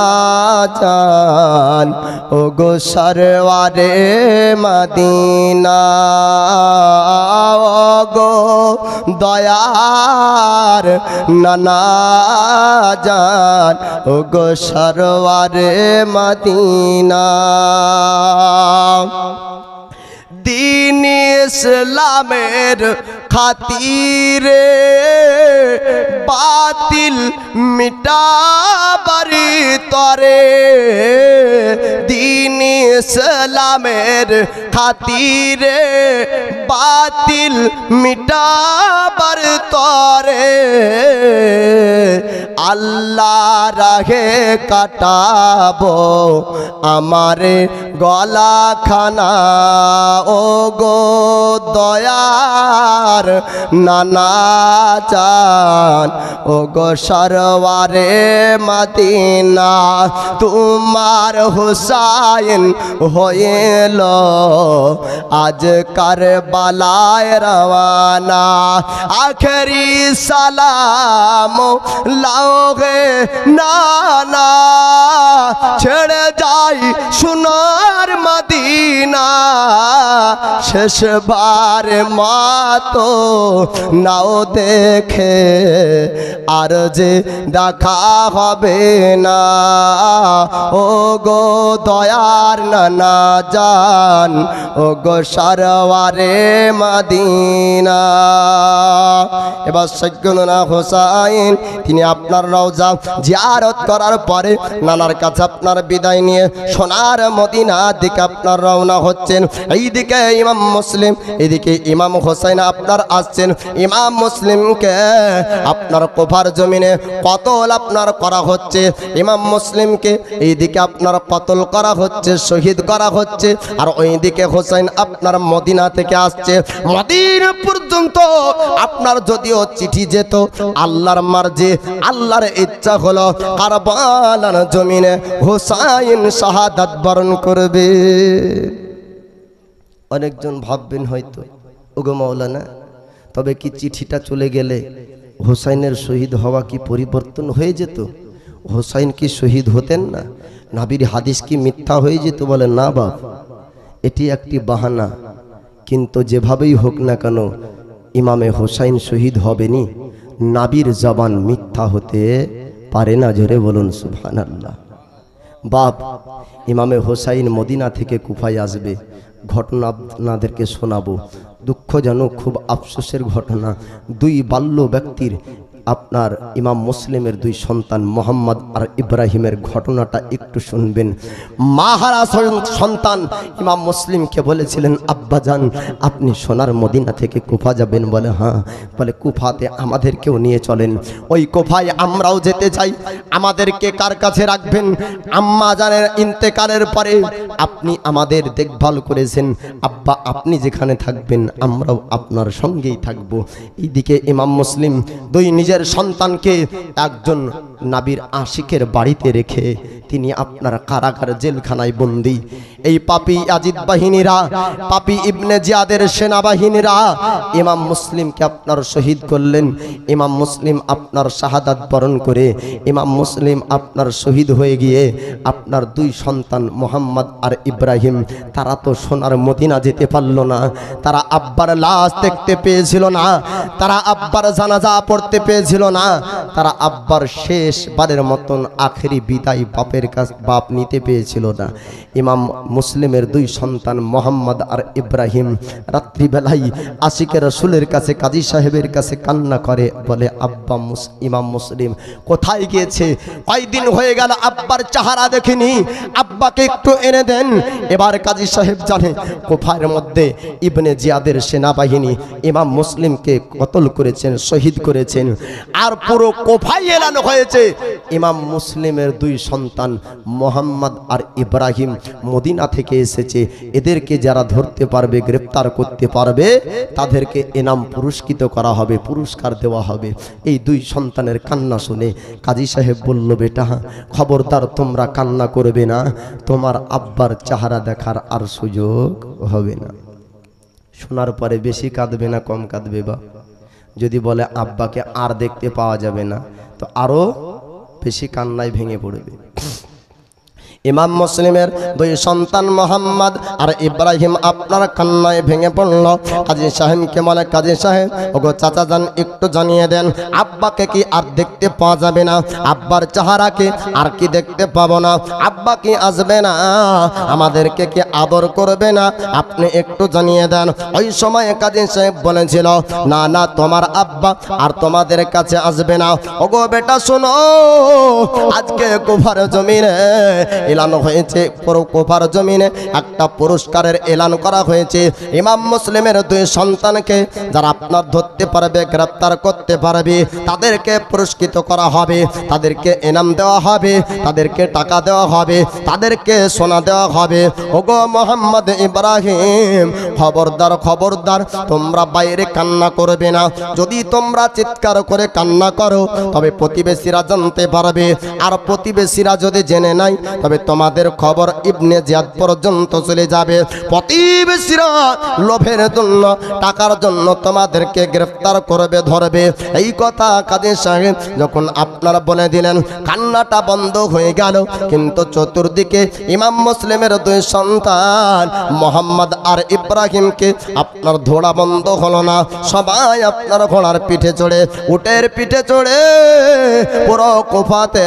Speaker 1: জান ও গো সরওয়ারে মদিনা ও গো দয়ার নানা জান ও গো সরওয়ারে মদিনা दीन इस्लामेर खातिरे बातिल मिटाबारी तोरे दीन इस्लामेर खातिरे बातिल मिटाबार तोरे अल्लाह राहे काटाबो आमारे गला खाना ओ गो दयार नाना जान ओ गो सरवारे मदीना तुम्हार हुसैन होएलो आज करबलाय रवाना आखिरी सलाम लाओगे नाना छेड़ जाई सुनार मदीना शेष बार मातो नाओ देखे आर जे देखा होबे ना ओ गो दयार नाना जान ओ गो सरवारे मदीना এবার সৈয়দনা হুসাইন তিনি আপনার রওজা জিয়ারত করার পরে নানার কাছে আপনার বিদায় নিয়ে সোনার মদিনা দিকে আপনার রওনা হচ্ছেন এইদিকে ইমাম মুসলিম এদিকে ইমাম হুসাইন আপনার আসছেন ইমাম মুসলিমকে আপনার কুফার জমিনে কতল আপনার করা হচ্ছে ইমাম মুসলিমকে এইদিকে আপনার কতল করা হচ্ছে শহীদ করা হচ্ছে আর ওইদিকে হুসাইন আপনার মদিনা থেকে আসছে মদিনা পর্যন্ত আপনার যদিও চিঠি যেত আল্লাহর মার্জি আল্লাহর ইচ্ছা হলো কারবালার জমিনে হুসাইন শাহাদাত বরণ করবে অনেকজন ভাববেন হয়তো ওগো মাওলানা তবে কি চিঠিটা চলে গেলে হুসাইনের শহীদ হওয়া কি পরিবর্তন হয়ে যেত হুসাইন কি শহীদ হতেন না নবীর হাদিস কি মিথ্যা হয়ে যেত বলে না বাপ এটি একটি বাহানা কিন্তু যেভাবেই হোক না কেন ইমামে হুসাইন শহীদ হবেনি নবীর জবান মিথ্যা হতে পারে না জোরে বলুন সুবহানাল্লাহ বাপ ইমামে হুসাইন মদিনা থেকে কুফায় আসবে ঘটনা আপনাদেরকে শোনাবো দুঃখজনক খুব আফসোসের ঘটনা দুই বাল্য ব্যক্তির আপনার ইমাম মুসলিমের দুই সন্তান মোহাম্মদ আর ইব্রাহিমের ঘটনাটা একটু শুনবেন মাহারা সন্তান ইমাম মুসলিমকে বলেছিলেন আব্বাজান আপনি সোনার মদিনা থেকে কুফা যাবেন বলে হ্যাঁ বলে কুফাতে আমাদেরকেও নিয়ে চলেন ওই কুফায় আমরাও যেতে চাই আমাদেরকে কার কাছে রাখবেন আম্মা জানের ইন্তেকালের পরে আপনি আমাদের দেখভাল করেছেন আব্বা আপনি যেখানে থাকবেন আমরাও আপনার সঙ্গেই থাকব এইদিকে ইমাম মুসলিম দুই নিজের সন্তানকে একজন নবীর আশিকের বাড়িতে রেখে তিনি আপনার কারাগার জেলখানায় বন্দী এই পাপী ইয়াজিদ বাহিনীরা পাপী ইবনে জিয়াদের সেনাবাহিনীরা ইমাম মুসলিমকে আপনার শহীদ করলেন ইমাম মুসলিম আপনার শাহাদাত বরণ করে ইমাম মুসলিম আপনার শহীদ হয়ে গিয়ে আপনার দুই সন্তান মোহাম্মদ আর ইব্রাহিম তারা তো সোনার মদিনা যেতে পারল না তারা আব্বার লাশ দেখতে পেয়েছিল না তারা আব্বার জানাজা পড়তে পেয়েছিল না তারা আব্বার শেষবারের মতন আখেরি বিদায় বাপের কাছে বাপ নিতে পেয়েছিল না ইমাম মুসলিমের দুই সন্তান মোহাম্মদ আর ইব্রাহিম রাত্রিবেলায় আশিকের রাসূলের কাছে কাজী সাহেবের কাছে কান্না করে বলে আব্বা ইমাম মুসলিম কোথায় গিয়েছে কয়দিন হয়ে গেল আব্বার চেহারা দেখিনি আব্বাকে একটু এনে দেন এবার কাজী সাহেব জানে কুফার মধ্যে ইবনে জিয়াদের সেনাবাহিনী ইমাম মুসলিমকে কতল করেছেন শহীদ করেছেন আর পুরো কুফায় এলান হয়েছে ইমাম মুসলিমের দুই সন্তান মোহাম্মদ আর ইব্রাহিম মদিনা থেকে এসেছে এদেরকে যারা ধরতে পারবে গ্রেফতার করতে পারবে তাদেরকে ইনাম পুরস্কৃত করা হবে পুরস্কার দেওয়া হবে এই দুই সন্তানের কান্না শুনে কাজী সাহেব বলল বেটা খবরদার তোমরা কান্না করবে না তোমার আব্বার চেহারা দেখার আর সুযোগ হবে না শোনার পরে বেশি কাঁদবে না কম কাঁদবে বা যদি বলে আব্বাকে আর দেখতে পাওয়া যাবে না, তো আরো বেশি কান্নায় ভেঙে পড়বে। ইমাম মুসলিমের দুই সন্তান মোহাম্মদ আর ইব্রাহিম আপনার কান্নায় ভেঙে পড়ল। কাজী সাহেবকে বলে, কাজী সাহেব ওগো চাচা যান, একটু জানিয়ে দেন আব্বাকে কি আর দেখতে পাওয়া যাবে না? আব্বার চেহারাকে আর কি দেখতে পাবো না? আব্বা কি আসবে না? আমাদেরকে কি আদর করবে না? আপনি একটু জানিয়ে দেন। ওই সময় কাজী সাহেব বলেছিল, না না, তোমার আব্বা আর তোমাদের কাছে আসবে না। ওগো বেটা শোনো, আজকে কুফার জমিনে এলান হয়েছে, পুরো কুফার জমিনে একটা পুরস্কারের এলান করা হয়েছে। ইমাম মুসলিমের দুই সন্তানকে যারা আপনার ধরতে পারবে, গ্রেফতার করতে পারবে, তাদেরকে পুরস্কৃত করা হবে, তাদেরকে ইনাম দেওয়া হবে, তাদেরকে টাকা দেওয়া হবে, তাদেরকে সোনা দেওয়া হবে। ওগো মোহাম্মদ ইব্রাহিম, খবরদার খবরদার, তোমরা বাইরে কান্না করবে না। যদি তোমরা চিৎকার করে কান্না করো তবে প্রতিবেশীরা জানতে পারবে, আর প্রতিবেশীরা যদি জেনে নাই তবে তোমাদের খবর ইবনে জিয়াদ পর্যন্ত চলে যাবে। প্রতিবেশীরা লোভের জন্য, টাকার জন্য তোমাদেরকে গ্রেফতার করবে, ধরবে। এই কথা কাজী সাহেব যখন আপনারা বলে দিলেন, কান্নাটা বন্ধ হয়ে গেল। কিন্তু চতুর্দিকে ইমাম মুসলিমের দুই সন্তান মোহাম্মদ আর ইব্রাহিমকে আপনার ধোড়া বন্ধ হলো না। সবাই আপনার ঘোড়ার পিঠে চড়ে, উটের পিঠে চড়ে পুরো কুফাতে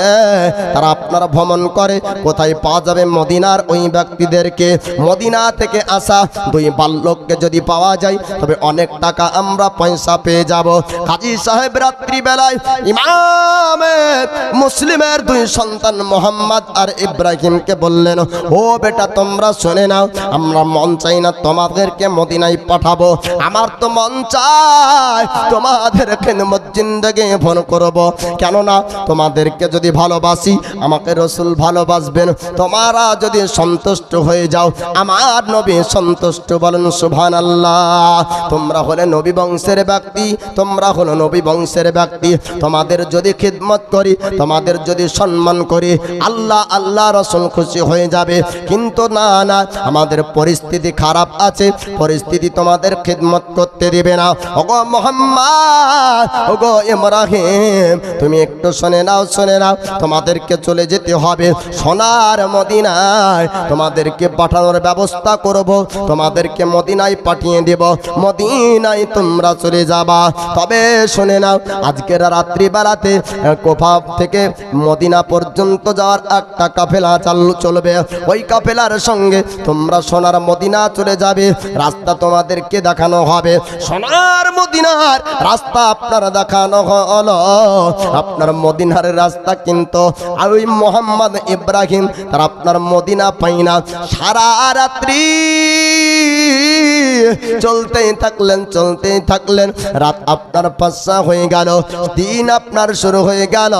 Speaker 1: তারা আপনার ভ্রমণ করে। কোথায় পাওয়া যাবে? মদিনার ওই ব্যক্তিদেরকে। মদিনা থেকে আসা দুই বালককে যদি পাওয়া যায় তবে অনেক টাকা আমরা পয়সা পেয়ে যাব। কাজী সাহেব রাত্রিবেলায় ইমাম মুসলিমের দুই সন্তান মোহাম্মদ আর ইব্রাহিমকে বললেন, ও বেটা তোমরা শুনে নাও, আমরা মন চাই না তোমাদেরকে মদিনায় পাঠাবো, আমার তো মন চায় তোমাদের খিদমত জিন্দেগি ভন করব। কেননা তোমাদেরকে যদি ভালোবাসি, আমাকে রসুল ভালোবাসবেন, তোমরা যদি সন্তুষ্ট হয়ে যাও আমার নবী সন্তুষ্ট। বলেন সুবহানাল্লাহ। তোমরা হলে নবী বংশের ব্যক্তি, তোমরা হলো নবী বংশের ব্যক্তি, তোমাদের যদি খিদমত করি, তোমাদের যদি সম্মান করি, আল্লাহ আল্লাহ রসুল খুশি হয়ে যাবে। কিন্তু না না, আমাদের পরিস্থিতি খারাপ আছে, পরিস্থিতি তোমাদের খিদমত করতে দিবে না। ওগো মোহাম্মদ, ওগো ইব্রাহিম, তুমি একটু শুনে নাও, শুনে নাও, তোমাদেরকে চলে যেতে হবে সোনার মদিনায়, তোমাদেরকে পাঠানোর ব্যবস্থা করব, তোমাদেরকে মদিনায় পাঠিয়ে দেব, মদিনায় তোমরা চলে যাবা। তবে শুনে নাও, আজকের রাত্রিবেলাতে কুফা থেকে মদিনা পর্যন্ত যাওয়ার একটা কাফেলা চলবে, ওই কাফেলার সঙ্গে তোমরা সোনার মদিনা চলে যাবে। রাস্তা তোমাদেরকে দেখানো হবে, সোনার মদিনার রাস্তা আপনার দেখানো হলো। আপনার মদিনার রাস্তা কিন্তু ওই মোহাম্মদ ইব্রাহিম তার আপনার মদিনা পাই না। সারা রাত্রি চলতেই থাকলেন, চলতেই থাকলেন। রাত আপনার 5টা হয়ে গেল, দিন আপনার শুরু হয়ে গেল।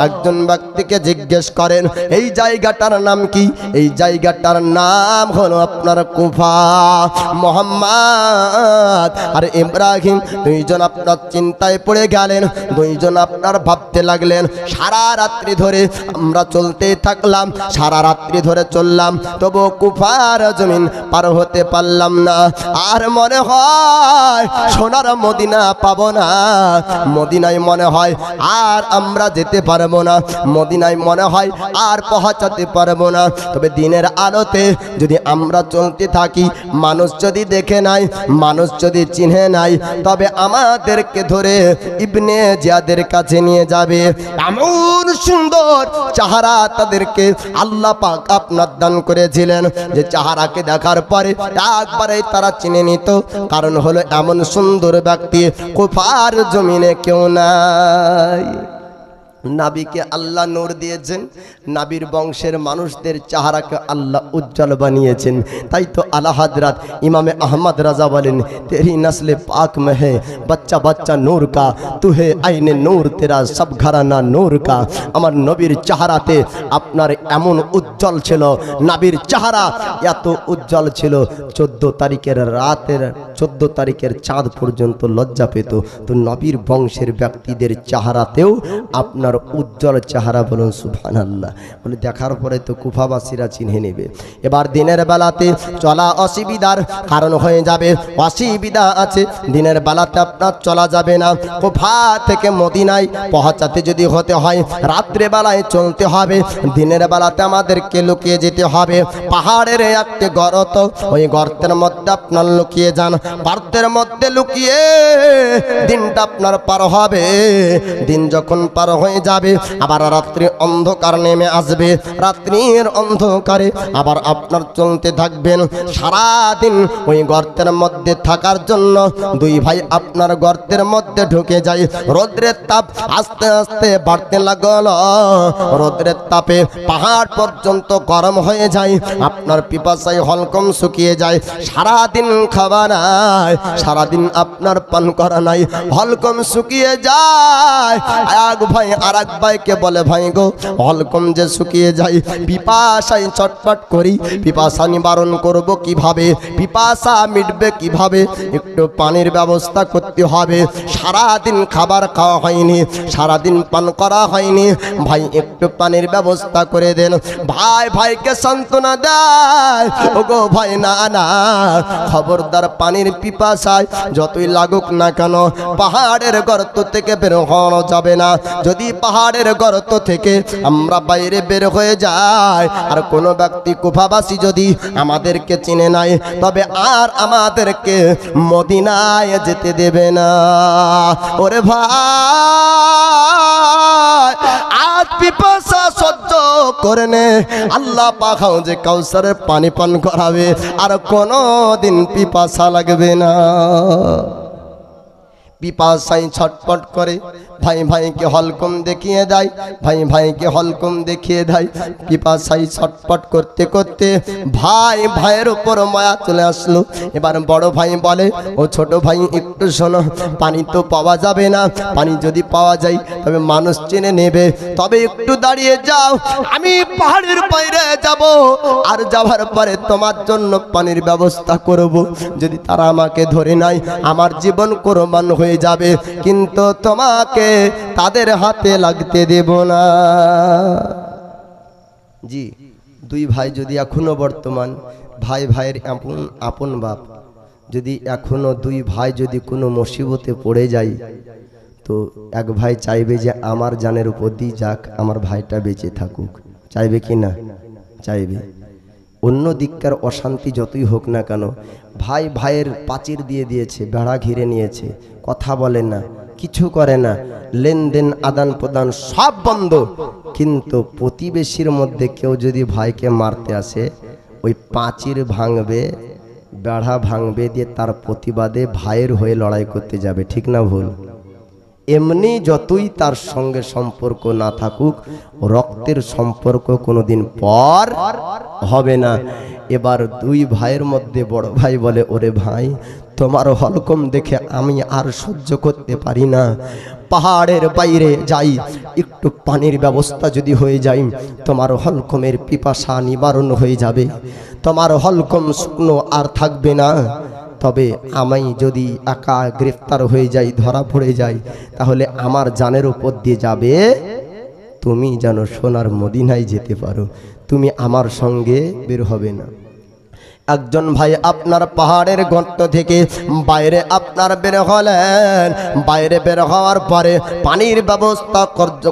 Speaker 1: একজন ব্যক্তিকে জিজ্ঞেস করেন, এই জায়গাটার নাম কি? এই জায়গাটার নাম হলো আপনার কুফা। মোহাম্মদ আর ইব্রাহিম দুইজন আপনার চিন্তায় পড়ে গেলেন, দুইজন আপনার ভাবতে লাগলেন। সারা রাত্রি ধরে আমরা চলতেই থাকলাম, সারা রাত্রি ধরে চললাম, তবু কুফার জমিন পার হতে পারলাম না। আর মনে হয় সোনার মদিনা পাবো না, মদিনায় মনে হয় আর আমরা যেতে পারবো না, মদিনায় মনে হয় আর পৌঁছাতে পারবো না। তবে দিনের আলোতে যদি আমরা চলতে থাকি, মানুষ যদি দেখে নাই, মানুষ যদি চিনে নাই, তবে আমাদেরকে ধরে ইবনে জিয়াদের কাছে নিয়ে যাবে। এমন সুন্দর চেহারা তাদেরকে আল্লাহ পাক আপনার দান করেছিলেন যে চেহারাকে দেখার পরে একবারে তারা চিনে নিত। কারণ হলো এমন সুন্দর ব্যক্তি কুফার জমিনে কেউ নাই। নাবিকে আল্লাহ নূর দিয়েছেন, নাবির বংশের মানুষদের চেহারাকে আল্লাহ উজ্জ্বল বানিয়েছেন। তাই তো আলা হযরত ইমামে আহমদ রাজা বলেন, তেরি নসলে পাক में है बच्चा बच्चा नूर का, तू है आईने नूर तेरा सब घराना नूर का। আমার নবীর চেহারাতে আপনার এমন উজ্জ্বল ছিল, নবীর চেহারা এত উজ্জ্বল ছিল, 14 তারিখের রাতের 14 তারিখের চাঁদ পর্যন্ত লজ্জা পেত। তো নবীর বংশের ব্যক্তিদের চেহারাতেও আপনার আপনার উজ্জ্বল চেহারা, বলুন সুবহানাল্লাহ। বলে দেখার পরে তো কুফাবাসীরা চিনে নেবে। এবার দিনের বেলাতে চলা অসুবিধার কারণ হয়ে যাবে, অসুবিধা আছে, দিনের বেলাতে আপনার চলা যাবে না। কুফা থেকে মদিনায় পৌঁছাতে যদি হতে হয় রাত্রে বেলায় চলতে হবে, দিনের বেলাতে আমাদেরকে লুকিয়ে যেতে হবে। পাহাড়ের একটি গর্ত, ওই গর্তের মধ্যে আপনার লুকিয়ে যান, গর্তের মধ্যে লুকিয়ে দিনটা আপনার পার হবে। দিন যখন পার হয়ে যাবে আবার রাত্রি অন্ধকার নেমে আসবে, রাত্রির অন্ধকারে আবার আপনার চলতে থাকবেন। সারাদিন ওই গর্তের মধ্যে থাকার জন্য দুই ভাই আপনার গর্তের মধ্যে ঢুকে যায়। রোদ্রের তাপ আস্তে আস্তে বাড়তে লাগলো, রোদ্রের তাপে পাহাড় পর্যন্ত গরম হয়ে যায়, আপনার পিপাসায় হলকম শুকিয়ে যায়। সারাদিন খাওয়া নাই, সারাদিন আপনার পান করা নাই, হলকম শুকিয়ে যায়। এক ভাই আর এক ভাইকে বলে, ভাই গো হলকম যে শুকিয়ে যায়, পিপাসায় ছটফট করি, পিপাসা নিবারণ করব কিভাবে, পিপাসা মিটবে কিভাবে, একটু পানির ব্যবস্থা করতে হবে। সারাদিন খাবার খাওয়া হয়নি, সারাদিন পান করা হয়নি, ভাই একটু পানির ব্যবস্থা করে দেন। ভাই ভাইকে সান্ত্বনা দেয়, ওগো ভাই না না, খবরদার পানির পিপাসায় যতই লাগুক না কেন পাহাড়ের গর্ত থেকে বের হওয়া যাবে না। যদি পাহাড়ের গর্ত থেকে আমরা বাইরে বের হয়ে যাই আর কোনো ব্যক্তি কুফাবাসী যদি আমাদেরকে চিনে নাই, তবে আর আমাদেরকে মদিনায় যেতে দেবে না। ওরে ভাই আজ পিপাসা সহ্য করে নে, আল্লাহ পাক যে কাউসারের পানি পান করাবে, আর কোনো দিন পিপাসা লাগবে না। পিপাসায় ছটপট করে, ভাই ভাইকে হলকম দেখিয়ে দেয়, ভাই ভাইকে হলকম দেখিয়ে দেয়। পিপাসায় ছটপট করতে করতে ভাই ভাইয়ের উপর মায়া চলে আসলো। এবার বড় ভাই বলে, ও ছোট ভাই একটু শোনো, পানি তো পাওয়া যাবে না, পানি যদি পাওয়া যায় তবে মানুষ চিনে নেবে, তবে একটু দাঁড়িয়ে যাও, আমি পাহাড়ের বাইরে যাব, আর যাওয়ার পরে তোমার জন্য পানির ব্যবস্থা করব। যদি তারা আমাকে ধরে নেয় আমার জীবন কোরবান হয়ে যাবে, কিন্তু তোমাকে তাদের হাতে লাগতে দেব না। জি, দুই ভাই যদি এখনো বর্তমান ভাই ভাইয়ের আপন বাপ, যদি এখনো দুই ভাই যদি কোনো মুসিবতে পড়ে যায়, তো এক ভাই চাইবে যে আমার জানের উপর দিয়ে যাক, আমার ভাইটা বেঁচে থাকুক, চাইবে কি না? চাইবে। অন্য দিককার অশান্তি যতই হোক না কেন, ভাই ভাইয়ের প্রাচীর দিয়ে দিয়েছে, বেড়া ঘিরে নিয়েছে, কথা বলে না, কিছু করে না, লেনদেন আদান প্রদান সব বন্ধ। কিন্তু প্রতিবেশীর মধ্যে কেউ যদি ভাইকে মারতে আসে, ওই প্রাচীর ভাঙবে, বেড়া ভাঙবে, দিয়ে তার প্রতিবাদে ভাইয়ের হয়ে লড়াই করতে যাবে। ঠিক না ভুল? এমনি যতই তার সঙ্গে সম্পর্ক না থাকুক, রক্তের সম্পর্ক কোনোদিন পর হবে না। এবার দুই ভাইয়ের মধ্যে বড় ভাই বলে, ওরে ভাই তোমার হলকম দেখে আমি আর সহ্য করতে পারি না, পাহাড়ের বাইরে যাই, একটু পানির ব্যবস্থা যদি হয়ে যায় তোমার হলকমের পিপাসা নিবারণ হয়ে যাবে, তোমার হলকম শুকনো আর থাকবে না। তবে আমি যদি একা গ্রেফতার হয়ে যাই, ধরা পড়ে যাই, তাহলে আমার জানের উপর দিয়ে যাবে, তুমি যেন সোনার মদিনায় যেতে পারো, তুমি আমার সঙ্গে বের হবে না। একজন ভাই আপনার পাহাড়ের গর্ত থেকে বাইরে আপনার বের হলেন, বাইরে বের হওয়ার পরে পানির ব্যবস্থা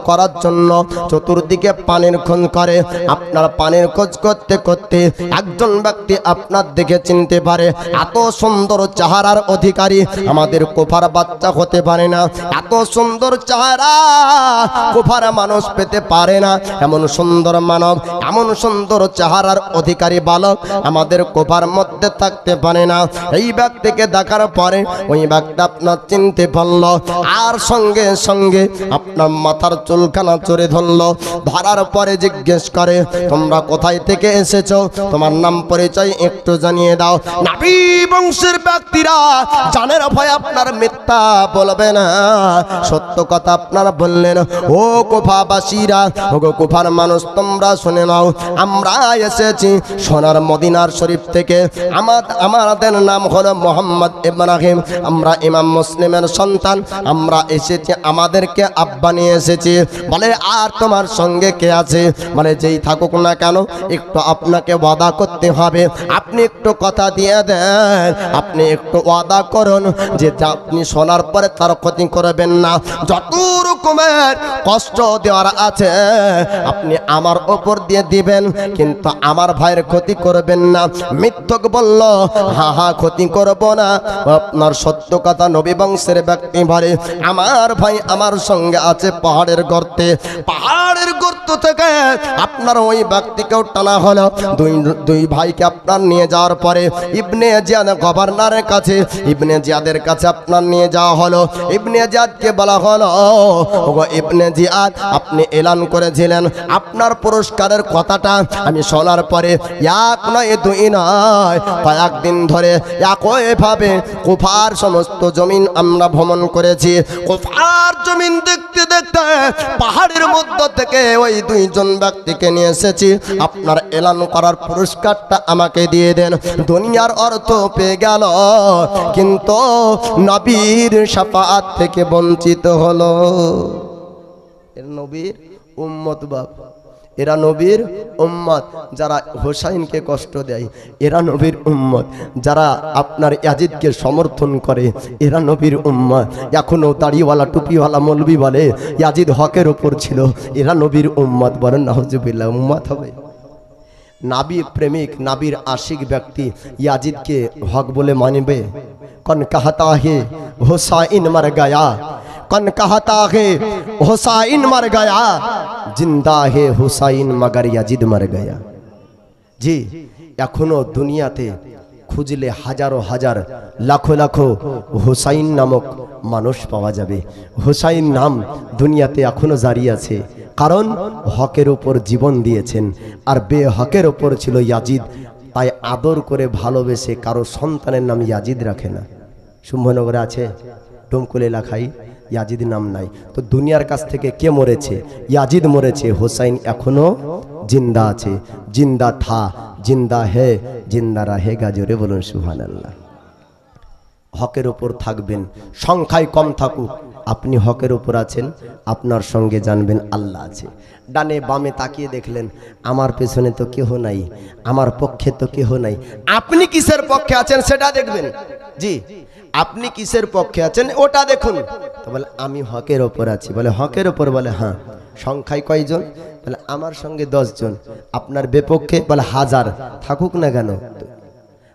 Speaker 1: করার জন্য চতুর্দিকে পানির খোঁজ করে। আপনার পানির খোঁজ করতে করতে একজন ব্যক্তি আপনার দিকে চিনতে পারে, এত সুন্দর চেহারার অধিকারী আমাদের কুফার বাচ্চা হতে পারে না, এত সুন্দর চেহারা কুফার মানুষ পেতে পারে না, এমন সুন্দর মানব, এমন সুন্দর চেহারার অধিকারী বালক আমাদের কুফার মধ্যে থাকতে পারে না। এই ব্যক্তিকে দেখার পরে ওই ব্যক্তি আপনার চিনতে পারল, আর সঙ্গে সঙ্গে আপনার মাথার চুলখানা চড়ে ধরল, ধরার পরে জিজ্ঞেস করে, তোমরা কোথায় থেকে এসেছো, তোমার নাম পরিচয় একটু জানিয়ে দাও। নবী বংশের ব্যক্তিরা জানের ভয় আপনার মিথ্যা বলবে না, সত্য কথা আপনারা বললেন। ও কুফাবাসীরা, ও কুফার মানুষ, তোমরা শুনে নাও, আমরা এসেছি সোনার মদিনার শরীফ থেকে আমাদের নাম হলো মোহাম্মদ ইব্রাহিম, আমরা ইমাম মুসলিমের সন্তান, আমরা এসেছি, আমাদেরকে আব্বা নিয়ে এসেছি। বলে আর তোমার সঙ্গে কে আছে? মানে যেই থাকুক না কেন একটু আপনাকে ওয়াদা করতে হবে। আপনি একটু কথা দিয়ে দেন, আপনি একটু ওয়াদা করুন যে আপনি শোনার পরে তার ক্ষতি করবেন না। যত রকমের কষ্ট দেওয়ার আছে আপনি আমার ওপর দিয়ে দিবেন, কিন্তু আমার ভাইয়ের ক্ষতি করবেন না। মিথ্যক বলল, হা হা ক্ষতি করব না। আপনার সত্য কথা নবী বংশের ব্যক্তি বলে, আমার ভাই আমার সঙ্গে আছে পাহাড়ের গর্তে, পাহাড়ের গর্ত থেকে আপনার ওই ব্যক্তিকেও টানা হলো। দুই ভাইকে আপনার নিয়ে যাওয়ার পরে ইবনে জিয়াদ গভর্নরের কাছে, ইবনে জিয়াদের কাছে আপনার নিয়ে যাওয়া হলো। ইবনে জিয়াদকে বলা হলো, ওগো ইবনে জিয়াদ, আপনি এলান করেছিলেন আপনার পুরস্কারের কথাটা আমি শোনার পরে এক নয় দুই নয় কয়েকদিন ধরে একইভাবে কুফার সমস্ত জমিন আমরা ভ্রমণ করেছি। কুফার জমিন দেখতে দেখতে পাহাড়ের মধ্য থেকে ওই দুইজন ব্যক্তিকে নিয়ে এসেছি। আপনার এলান করার পুরস্কারটা আমাকে দিয়ে দেন। দুনিয়ার অর্থ পেয়ে গেল, কিন্তু নবীর শাফাআত থেকে বঞ্চিত হলো। এর নবীর উম্মত বাপ, এরা নবীর উম্মত যারা হোসাইনকে কষ্ট দেয়, এরা নবীর উম্মত যারা আপনার ইয়াজিদকে সমর্থন করে, এরা নবীর উম্মত। এখনো দাড়িওয়ালা টুপিওয়ালা মৌলবি বলে ইয়াজিদ হকের ওপর ছিল, এরা নবীর উম্মত। বলেন নাউজুবিল্লাহ, উম্মত হবে? নাবী প্রেমিক, নাবীর আশিক ব্যক্তি ইয়াজিদকে হক বলে মানবে? কন কাহাতা হে হোসাইন মর গয়া, कौन कहता है हुसैन मर गया, जिंदा है हुसैन मगर याजिद मर गया। जी एखोनो दुनियाते खुजले हजारों हजार लाखों लाखों हुसैन नामक मानुष पावा जाबे। हुसैन नाम दुनियाते एखोनो जारी आछे, कारण हकेर ओपर जीवन दिएছেন, और बेहकेर ओपर छिलो याजिद। ताई आदर करे भालोबेसे कारो सन्तानेर नाम याजिद राखे ना। शुम्भनगरे आछे, डोमकुल एलाकाय याजिद नाम नाई। तो दुनियार काछ थेके के मरेছে? याजिद मरेছে, हुसैन एखोनो जिंदा आछे। जिंदा था, जिंदा है, जिंदा रहेगा। जोरे बोलुन सुबहानाल्लाह। हकेर ओपर थाकबेन, संख्याय कम थाकुक, আপনি হকের উপর আছেন, আপনার সঙ্গে জানবেন আল্লাহ আছে। ডানে বামে তাকিয়ে দেখলেন আমার পেছনে তো কেহ নাই, আমার পক্ষে তো কেহ নাই। আপনি কিসের পক্ষে আছেন সেটা দেখবেন। জি, আপনি কিসের পক্ষে আছেন ওটা দেখুন। তো বলে আমি হকের ওপর আছি। বলে হকের ওপর? বলে হ্যাঁ। সংখ্যায় কয়জন? বলে আমার সঙ্গে 10 জন। আপনার বিপক্ষে? বলে 1000। থাকুক না কেন?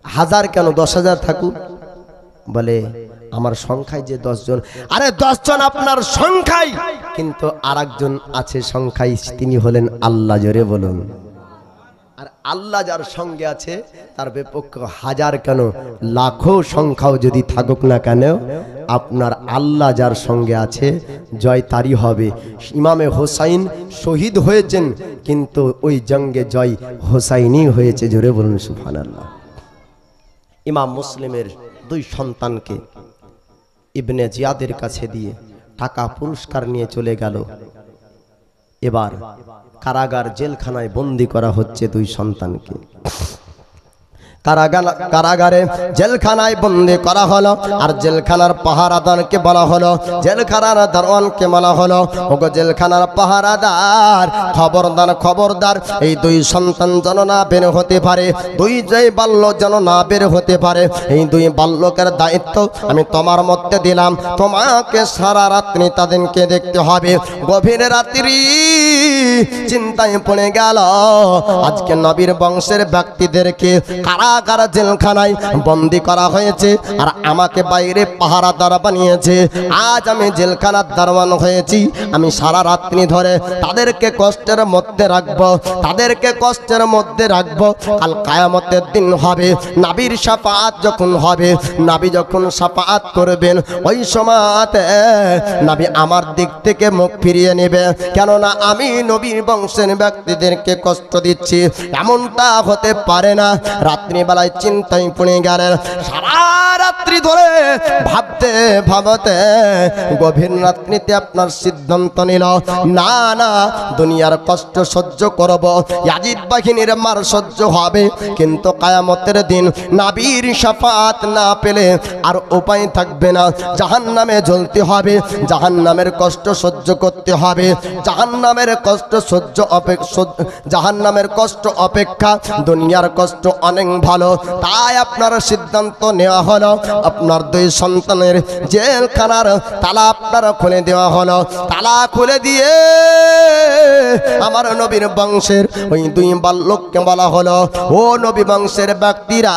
Speaker 1: 1000 কেন? 10,000 থাকুক। বলে আমার সংখ্যায় যে 10 জন। আরে 10 জন আপনার সংখ্যায়, কিন্তু আরেকজন আছে সংখ্যায়, তিনি হলেন আল্লাহ। জোরে বলুন। আর আল্লাহ যার সঙ্গে আছে তার বিপক্ষে 1000 কেন, লাখো সংখ্যাও যদি থাকুক না কেন, আপনার আল্লাহ যার সঙ্গে আছে জয় তারই হবে। ইমামে হোসাইন শহীদ হয়েছেন, কিন্তু ওই জঙ্গে জয় হোসাইনই হয়েছে। জোরে বলুন সুবহানাল্লাহ। ইমাম মুসলিমের 2 সন্তানকে ইবনে জিয়াদের কাছে দিয়ে টাকা পুরস্কার নিয়ে চলে গেল। এবার কারাগার জেলখানায় বন্দী করা হচ্ছে 2 সন্তানকে। কারাগারে জেলখানায় বন্দী করা হলো। আর জেলখানার পাহারাদারকে বলা হলো, জেলখানার দারোয়ানকে বলা হলো, ওগো জেলখানার পাহারাদার, খবরদার খবরদার, এই 2 সন্তান যেন না বের হতে পারে, 2 বালক যেন না বের হতে পারে। এই 2 বালকের দায়িত্ব আমি তোমার মধ্যে দিলাম। তোমাকে সারা রাত্রি তাদেরকে দেখতে হবে। গভীর রাত্রি চিন্তায় পড়ে গেল, আজকে নবীর বংশের ব্যক্তিদেরকে কারাগার জেলখানায় বন্দী করা হয়েছে, আর আমাকে বাইরে পাহারাদার বানিয়েছে। আজ আমি জেলখানার দারোয়ান হয়েছি, আমি সারা রাত্রি ধরে তাদেরকে কষ্টের মধ্যে রাখবো, তাদেরকে কষ্টের মধ্যে রাখবো। কাল কিয়ামতের দিন হবে, নবীর শাফাআত যখন হবে, নবী যখন শাফাআত করবেন, ওই সময়তে নবী আমার দিক থেকে মুখ ফিরিয়ে নেবে। কেননা আমি নবীর বংশের ব্যক্তিদেরকে কষ্ট দিচ্ছি, এমনটা হতে পারে না। রাত্রিবেলায় চিন্তায় পড়ে গেলেন, সারা রাত্রি ধরে ভাবতে ভাবতে গভীর রাত্রিতে আপনার সিদ্ধান্ত নিল, না না, দুনিয়ার কষ্ট সহ্য করব, ইয়াজিদ বাহিনীর মার সহ্য হবে, কিন্তু কিয়ামতের দিন নবীর শাফাত না পেলে আর উপায় থাকবে না, জাহান্নামে জ্বলতে হবে, জাহান্নামের কষ্ট সহ্য করতে হবে, জাহান্নামের কষ্ট জাহান্নামের কষ্ট অপেক্ষা দুনিয়ার কষ্ট অনেক ভালো। তাই আপনার সিদ্ধান্ত নেওয়া হলো, আপনার দুই সন্তানের জেলখানার তালা আপনার খুলে দেওয়া হলো। তালা খুলে দিয়ে আমার নবীর বংশের ওই দুই বালককে বলা হলো, ও নবী বংশের ব্যক্তিরা,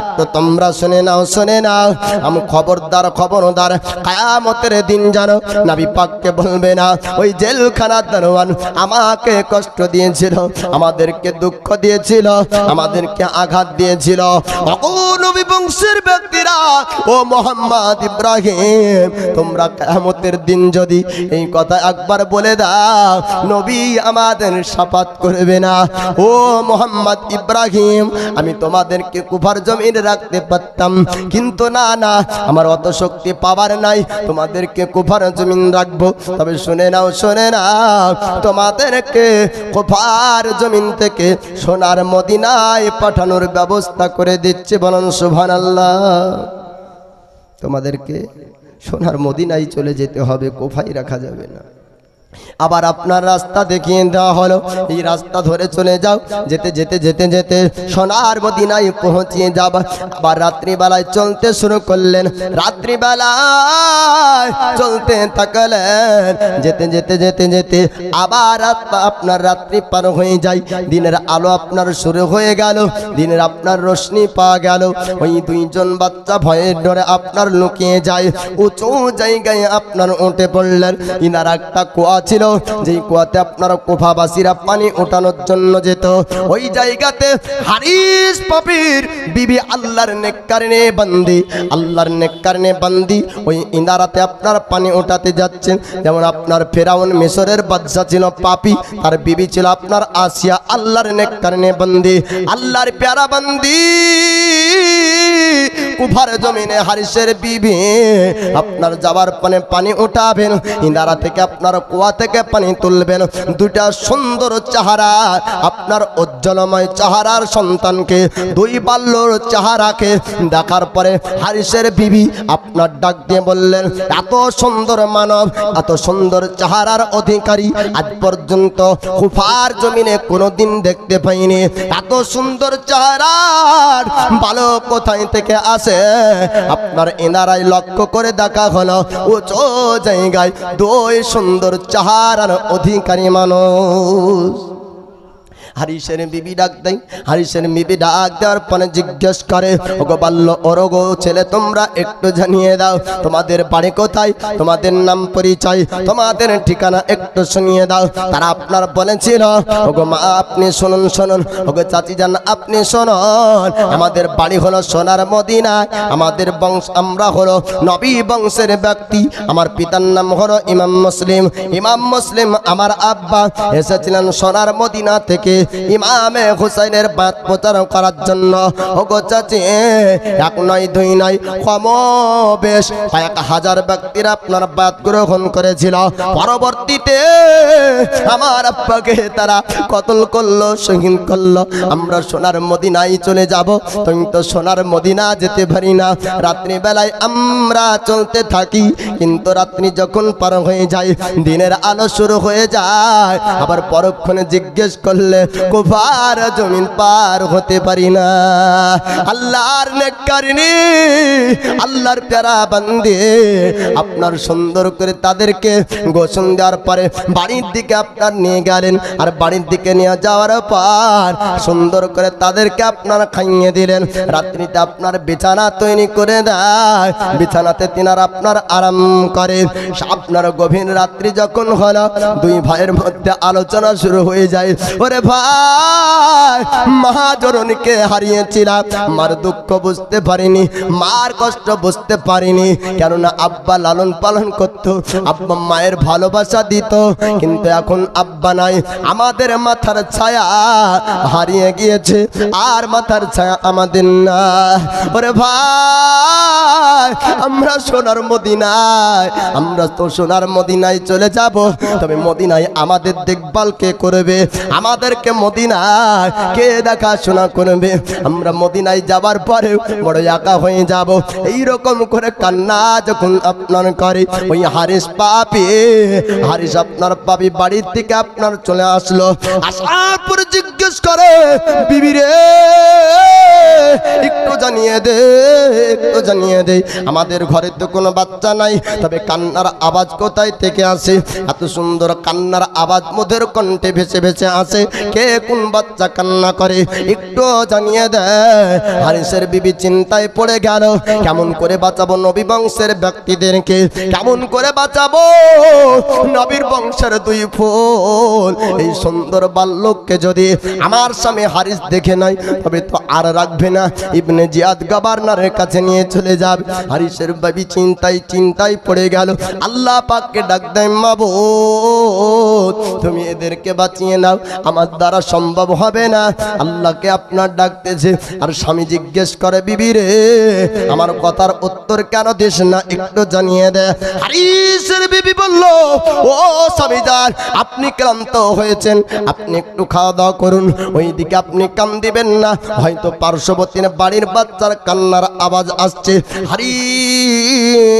Speaker 1: একটু তোমরা শুনে নাও, শুনে নাও, আমি খবরদার খবরদার, কিয়ামতের দিন জানো নবী পাককে বলবে না ওই জেলখানার দারোয়ান আমাকে কষ্ট দিয়েছিল, আমাদেরকে দুঃখ দিয়েছিল, আমাদেরকে আঘাত দিয়েছিল। ও নবী বংশের ব্যক্তিরা, ও মোহাম্মদ ইব্রাহিম, তোমরা কিয়ামতের দিন যদি এই কথা একবার বলে দাও, নবী আমাদের শাফাত করবে না। ও মোহাম্মদ ইব্রাহিম, আমি তোমাদেরকে কুফার জমিনে রাখতে পারতাম, কিন্তু না না, আমার অত শক্তি পাওয়ার নাই তোমাদেরকে কুফার জমিন রাখবো। তবে শুনে নাও, শুনে নাও, তোমাদেরকে কুফার জমিন থেকে সোনার মদিনায় পাঠানোর ব্যবস্থা করে দিচ্ছে। বলুন সুবহানাল্লাহ। তোমাদেরকে সোনার মদিনায় চলে যেতে হবে, কুফায় রাখা যাবে না। আবার আপনার রাস্তা দেখিয়ে দেওয়া হলো, এই রাস্তা ধরে চলে যাও, যেতে যেতে যেতে যেতে সোনার মদিনায় পৌঁছিয়ে যাবা। আবার রাত্রিবেলায় চলতে শুরু করলেন, রাত্রিবেলায় চলতে থাকলেন, যেতে যেতে যেতে যেতে আবার আপনার রাত্রি পার হয়ে যায়, দিনের আলো আপনার শুরু হয়ে গেল, দিনের আপনার রোশনি পাওয়া গেল। ওই দুইজন বাচ্চা ভয়ের ডরে আপনার লুকিয়ে যায়, উঁচু জায়গায় আপনার উঠে পড়লেন। ইনার একটা কুয়া ছিল, যেই কুয়াতে আপনার কুফাবাসীরা পানি ওঠানোর জন্য যেত। ওই জায়গাতে হারিস পাপির বিবি আল্লাহর নেককারিনে বান্দি, আল্লাহর নেককারিনে বান্দি ওই ইনারাতে আপনার পানি ওঠাতে যাচ্ছেন। যেমন আপনার ফেরাউন মিশরের বাদশা ছিল পাপী, তার বিবি ছিল আপনার আসিয়া, আল্লাহর নেককারিনে বান্দি, আল্লাহর প্যারা বান্দি। কুফার জমিনে হারিসের বিবি আপনার যাবার পানে পানি উঠাবেন, ইনারা থেকে আপনার কুয়া থেকে পানি তুলবেন। দুইটা সুন্দর চেহারা, আপনার উজ্জ্বলময় চেহারার সন্তানকে, দুই বাল্যর চেহারাকে দেখার পরে হারিসের বিবি আপনার ডাক দিয়ে বললেন, এত সুন্দর মানব, এত সুন্দর চেহারার অধিকারী আজ পর্যন্ত কুফার জমিনে কোনোদিন দেখতে পাইনি। এত সুন্দর চেহারার ভালো কোথায় থেকে আসে? আপনার এনারাই লক্ষ্য করে দেখা হলো, উঁচু জায়গায় দুই সুন্দর চেহারার অধিকারী মানুষ। হারিসের বিবি ডাক দেয়, হারিসের বিবি ডাক দেওয়ার পরে জিজ্ঞেস করে, ওগো বাল্য ওরগো ছেলে, তোমরা একটু জানিয়ে দাও তোমাদের বাড়ি কোথায়, তোমাদের নাম পরিচয়, তোমাদের ঠিকানা একটু শুনিয়ে দাও। তারা আপনার বলেছিল, ওগো মা আপনি শুনুন শুনুন, ওগো চাচি যান আপনি শুনুন, আমাদের বাড়ি হলো সোনার মদিনায়, আমাদের বংশ, আমরা হলো নবী বংশের ব্যক্তি, আমার পিতার নাম হলো ইমাম মুসলিম, ইমাম মুসলিম আমার আব্বা এসেছিলেন সোনার মদিনা থেকে ইমামে হুসাইনের বাত প্রচার করার জন্য। ওগো চাচি, এক নয় দুই নয়, কমবেশ কয়েক হাজার ব্যক্তিরা আপনার বাত গ্রহণ করেছিল। পরবর্তীতে আমার আব্বাকে তারা কতল করলো, শহীদ করলো। আমরা সোনার মদিনায় চলে যাব, তুমি তো সোনার মদিনা যেতে পারি না। রাত্রিবেলায় আমরা চলতে থাকি, কিন্তু রাত্রি যখন পার হয়ে যায়, দিনের আলো শুরু হয়ে যায়, আবার পরক্ষণে জিজ্ঞেস করলে কুফার জমিন পার হতে পারি না। আল্লাহর নেককারিনী, আল্লাহর প্যারা বান্দি আপনার সুন্দর করে তাদেরকে গোসল দেওয়ার পরে বাড়ির দিকে আপনার নিয়ে গেলেন। আর বাড়ির দিকে নিয়ে যাওয়ার পর সুন্দর করে তাদেরকে আপনার খাইয়ে দিলেন। রাত্রিতে আপনার বিছানা তৈরি করে দেয়, বিছানাতে তিনার আপনার আরাম করে। আপনার গভীর রাত্রি যখন হলো, দুই ভাইয়ের মধ্যে আলোচনা শুরু হয়ে যায়। ওরে ভাই, ভাই মহাজননীকে হারিয়েছিলাম, মার দুঃখ বুঝতে পারিনি, মার কষ্ট বুঝতে পারিনি, কেননা আব্বা লালন পালন করত, আব্বা মায়ের ভালোবাসা দিত, কিন্তু এখন আব্বা নাই, আমাদের মাথার ছায়া হারিয়ে গিয়েছে, আর মাথার ছায়া আমাদের না। ওরে ভাই আমরা সোনার মদিনায়, আমরা তো সোনার মদিনায় চলে যাব, তবে মদিনায় আমাদের দেখভাল কে করবে, আমাদেরকে মদিনায় কে দেখাশোনা করবে? আমরা মদিনায় যাবার পরে বড় একা হয়ে যাব। এইরকম করে কান্না যখন আপনার করে ওই হারিস পাপি, হারিস আপনার পাপি বাড়ির থেকে আপনার চলে আসলো, আসার পরে জিজ্ঞেস করে বিবি রে একটু জানিয়ে দে, একটু জানিয়ে দে, আমাদের ঘরে তো কোনো বাচ্চা নাই, তবে কান্নার আওয়াজ কোথায় থেকে আসে? এত সুন্দর কান্নার আওয়াজ মধুর কণ্ঠে ভেসে ভেসে আসে, কে কোন বাচ্চা কান্না করে একটু জানিয়ে দে। হারিসের বিবি চিন্তায় পড়ে গেল, কেমন করে বাঁচাবো নবী বংশের ব্যক্তিদেরকে, কেমন করে বাঁচাবো নবীর বংশের দুই ফুল? এই সুন্দর বাল্যককে যদি আমার স্বামী হারিস দেখে নাই, তবে তো আর রাখবে না, ইবনে জিয়াদ গভর্নরের কাছে নিয়ে চলে যাবে। হারিসের বিবি চিন্তায় চিন্তায় পড়ে গেল, আল্লাহ পাককে ডাক দেয়, মাবুদ তুমি এদেরকে বাঁচিয়ে নাও, আমার দ্বারা সম্ভব হবে না। আল্লাহকে আপনার ডাকতেছে, আর স্বামী জিজ্ঞেস করে বিবি রে আমার কথার উত্তর কেন দিস না, একটু জানিয়ে দে। হারিসের বিবি বলল, ও স্বামী যান, আপনি ক্লান্ত হয়েছেন, আপনি একটু খাওয়া দাওয়া করুন, ওইদিকে আপনি কান দিবেন না, হয়তো পার্শ্ববর্তী বাড়ির বাচ্চার কান্নার আওয়াজ আসছে। হারিস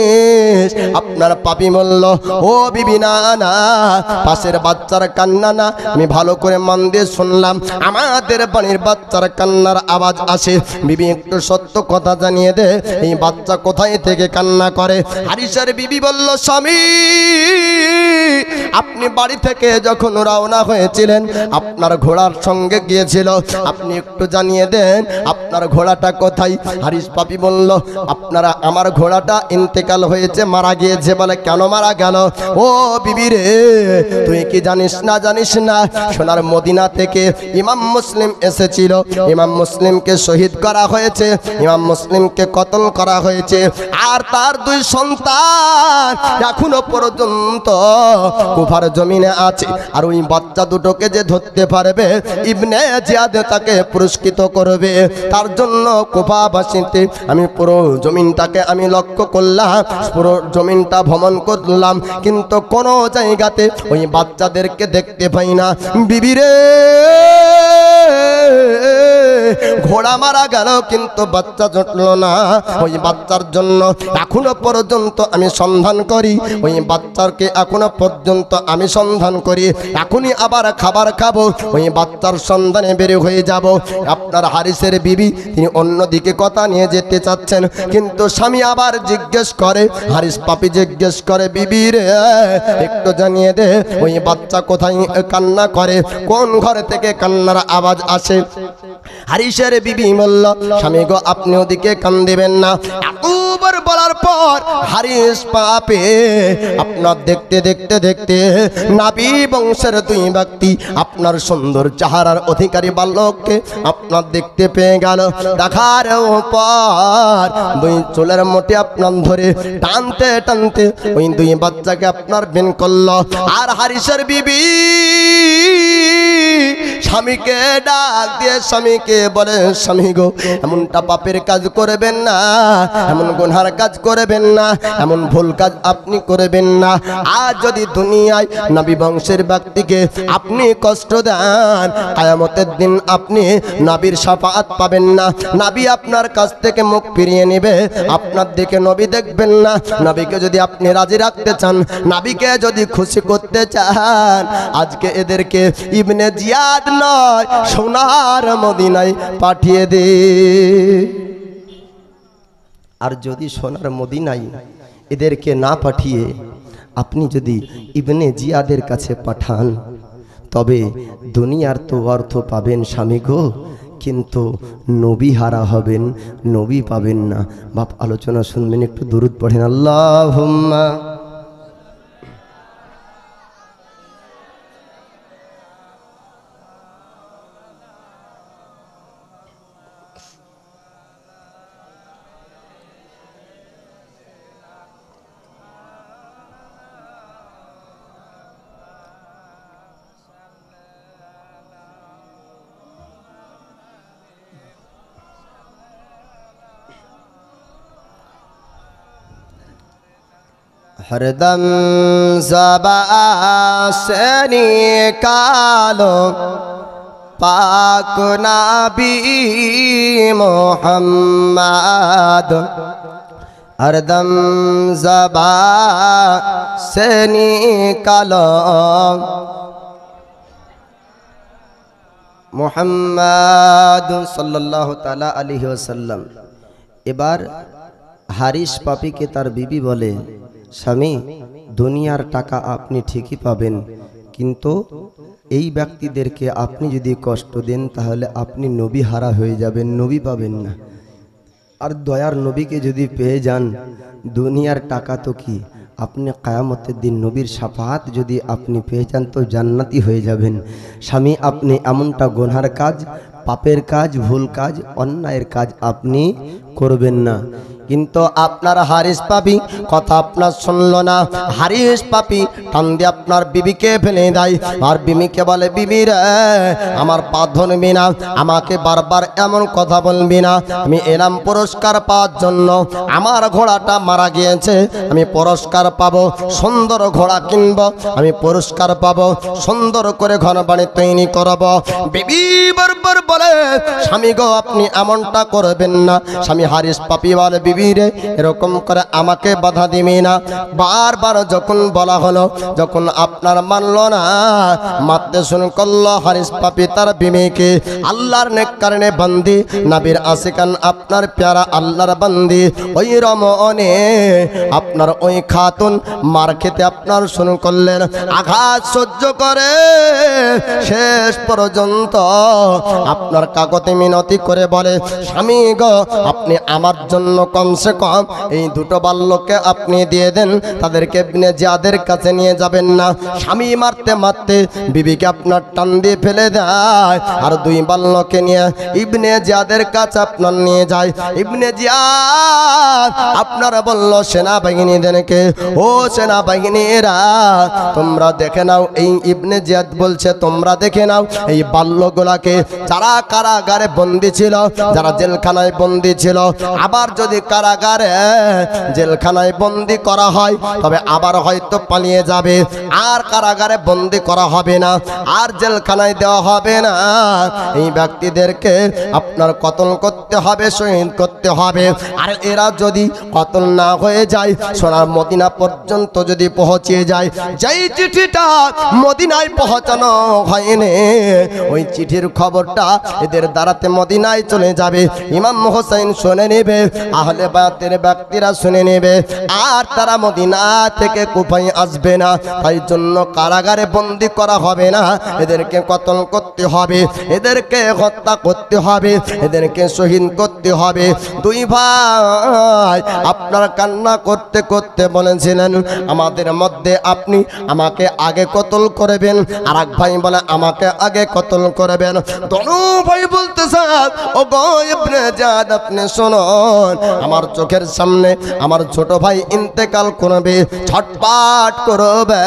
Speaker 1: আপনার পাপি বলল, ও বিবি না না, পাশের বাচ্চার কান্না না, আমি ভালো করে মন দিয়ে শুনলাম, আমাদের বাড়ির বাচ্চার কান্নার আওয়াজ আসে। বিবি একটু সত্য কথা জানিয়ে দে, এই বাচ্চা কোথায় থেকে কান্না করে? হারিসের বিবি বলল, স্বামী আপনি বাড়ি থেকে যখন রওনা হয়েছিলেন, আপনার ঘোড়ার সঙ্গে গিয়েছিল, আপনি একটু জানিয়ে দেন আপনার ঘোড়াটা কোথায়? হারিস পাপি বলল, আপনারা আমার ঘোড়াটা ইন্তেকাল হয়েছে, মারা গিয়েছে। বলে কেন মারা গেল? ও বিবি রে তুই কি জানিস না, জানিস না সোনার মদিনা থেকে ইমাম মুসলিম এসেছিল, ইমাম মুসলিমকে শহীদ করা হয়েছে, ইমাম মুসলিমকে কতল করা হয়েছে, আর তার দুই সন্তান এখনো পর্যন্ত কুফার জমিনে আছে, আর ওই বাচ্চা দুটোকে যে ধরতে পারবে ইবনে জিয়াদ তাকে পুরস্কৃত করবে। তার জন্য কুফাবাসীতে আমি পুরো জমিনটাকে আমি লক্ষ্য করলাম, পুরো জমিনটা ভ্রমণ করলাম, কিন্তু কোনো জায়গাতে ওই বাচ্চাদেরকে দেখতে পাই না। বিবি রে ঘোড়া মারা গেল কিন্তু বাচ্চা জুটলো না, ওই বাচ্চার জন্য এখনো পর্যন্ত আমি সন্ধান করি, ওই বাচ্চাকে এখনো পর্যন্ত আমি সন্ধান করি, এখনই আবার খাবার খাবো, ওই বাচ্চার সন্ধানে বের হয়ে যাব। আপনার হারিসের বিবি তিনি অন্যদিকে কথা নিয়ে যেতে চাচ্ছেন, কিন্তু স্বামী আবার জিজ্ঞেস করে, হারিস পাপি জিজ্ঞেস করে, বিবি রে একটু জানিয়ে দে ওই বাচ্চা কোথায় কান্না করে, কোন ঘর থেকে কান্নার আওয়াজ আসে? হারিসের বিবি বলল, স্বামী গো আপনি ওদিকে কান দিবেন না। এতবার বলার পর হারিস পাপে আপনার দেখতে দেখতে দেখতে নাবি বংশের দুই ব্যক্তি আপনার সুন্দর চেহারার অধিকারী বালককে আপনার দেখতে পেয়ে গেল। দেখার পর দুই চুলের মোটে আপনার ধরে টানতে টানতে ওই দুই বাচ্চাকে আপনার বেন করল। আর হারিসের বিবি স্বামীকে ডাক দিয়ে স্বামীকে বলে, স্বামী গো এমনটা পাপের কাজ করবেন না, এমন গুনহার কাজ করবেন না, এমন ভুল কাজ আপনি করবেন না। আর যদি দুনিয়ায় নবী বংশের ব্যক্তিকে আপনি কষ্ট দেন, কিয়ামতের দিন আপনি নবীর শাফাআত পাবেন না, নবী আপনার কাছ থেকে মুখ ফিরিয়ে নেবে, আপনার দিকে নবী দেখবেন না। নবীকে যদি আপনি রাজি রাখতে চান, নবীকে যদি খুশি করতে চান, আজকে এদেরকে ইবনে জিয়াদ নয় সোনার মদিনায় পাঠিয়ে দে। আর যদি সোনার মদিনায় এদেরকে না পাঠিয়ে আপনি যদি ইবনে জিয়াদের কাছে পাঠান, তবে দুনিয়ার তো অর্থ পাবেন স্বামী গো, কিন্তু নবী হারা হবেন, নবী পাবেন না। বাপ আলোচনা শুনবেন, একটু দুরূদ পড়েন। আল্লাহুম্মা हरदम ज़बान से निकालो पाक नबी मोहम्मद हरदम ज़बान से निकालो मोहम्मद सल्लल्लाहु ताला अलैहि वसल्लम। এবার হারিস পাপিকে তার বিবি বলে, স্বামী দুনিয়ার টাকা আপনি ঠিকই পাবেন, কিন্তু এই ব্যক্তিদেরকে আপনি যদি কষ্ট দেন তাহলে আপনি নবী হারা হয়ে যাবেন, নবী পাবেন না। আর দয়ার নবীকে যদি পেয়ে যান, দুনিয়ার টাকা তো কি, আপনি কিয়ামতের দিন নবীর শাফাআত যদি আপনি পেয়ে যান তো জান্নাতি হয়ে যাবেন। স্বামী আপনি এমনটা গুনার কাজ, পাপের কাজ, ভুল কাজ, অন্যায়ের কাজ আপনি করবেন না। কিন্তু আপনার হারিস পাপি কথা আপনার শুনলো না। হারিস পাপি টান দিয়ে আপনার বিবিকে ফেলে দেয়, আর বিবিকে বলে, বিবি রে আমার পা ধরবি না, আমাকে বারবার এমন কথা বলবি না, আমি এলাম পুরস্কার পাওয়ার জন্য, আমার ঘোড়াটা মারা গিয়েছে, আমি পুরস্কার পাবো, সুন্দর ঘোড়া কিনবো, আমি পুরস্কার পাবো, সুন্দর করে ঘর বাড়ি তৈরি করবো। বিবি বারবার বলে, স্বামী গো আপনি এমনটা করবেন না। স্বামী হারিস পাপি বলে, বিবি রে এরকম করে আমাকে বাধা দিবি না। বারবার যখন বলা হলো, যখন আপনার মানলো না, মারতে শুরু করলো হারিস পাপি তার বিবিকে। আল্লাহর নেককারনে বান্দি, নবীর আশিকান, আপনার প্যারা আল্লাহর বান্দি, ওই রমণে আপনার ওই খাতুন মার খেতে আপনার শুরু করলেন। আঘাত সহ্য করে শেষ পর্যন্ত আপনার কাকতি মিনতি করে বলে, স্বামী গো আপনি আমার জন্য কমসে কম এই দুটো বাল্যকে আপনি দিয়ে দেন, তাদেরকে ইবনে জিয়াদের কাছে নিয়ে যাবেন না। স্বামী মারতে মারতে বিবিকে আপনার টান দিয়ে ফেলে দেয়, আর দুই বাল্যকে নিয়ে ইবনে জিয়াদের কাছে আপনার নিয়ে যায়। ইবনে জিয়াদ আপনার বলল, সেনাবাহিনীদেরকে, ও সেনাবাহিনীরা তোমরা দেখে নাও, এই ইবনে জিয়াদ বলছে তোমরা দেখে নাও এই বাল্যগুলাকে, যারা কারাগারে বন্দী ছিল, যারা জেলখানায় বন্দী ছিল, আবার যদি কারাগারে জেলখানায় বন্দী করা হয় তবে আবার হয়তো পালিয়ে যাবে, আর কারাগারে বন্দী করা হবে না, আর জেলখানায় দেওয়া হবে না। এই ব্যক্তিদেরকে আপনার কতল করতে হবে, শহীদ করতে হবে। আর এরা যদি কতল না হয়ে যায়, সোনার মদিনা পর্যন্ত যদি পৌঁছে যায়, যেই চিঠিটা মদিনায় পৌঁছানো হয়নি, ওই চিঠির খবরটা এদের দ্বারাতে মদিনায় চলে যাবে। ইমাম হোসেন শুনে নেবে, আহলে বায়াতের ব্যক্তিরা শুনে নেবে, আর তারা মদিনা থেকে কুফায় আসবে না। তাই জন্য কারাগারে বন্দী করা হবে না, এদেরকে কতল করতে হবে, এদেরকে হত্যা করতে হবে, এদেরকে শহীদ করতে হবে। দুই ভাই আপনার কান্না করতে করতে বলেছিলেন, আমাদের মধ্যে আপনি আমাকে আগে কতল করবেন, আর এক ভাই বলে আমাকে আগে কতল করবেন। দোনো ভাই বলতেছে, ও গো ইবনে জিয়াদ আপনি শুনুন, আমার চোখের সামনে আমার ছোট ভাই ইন্তেকাল করবে, ছটফট করবে,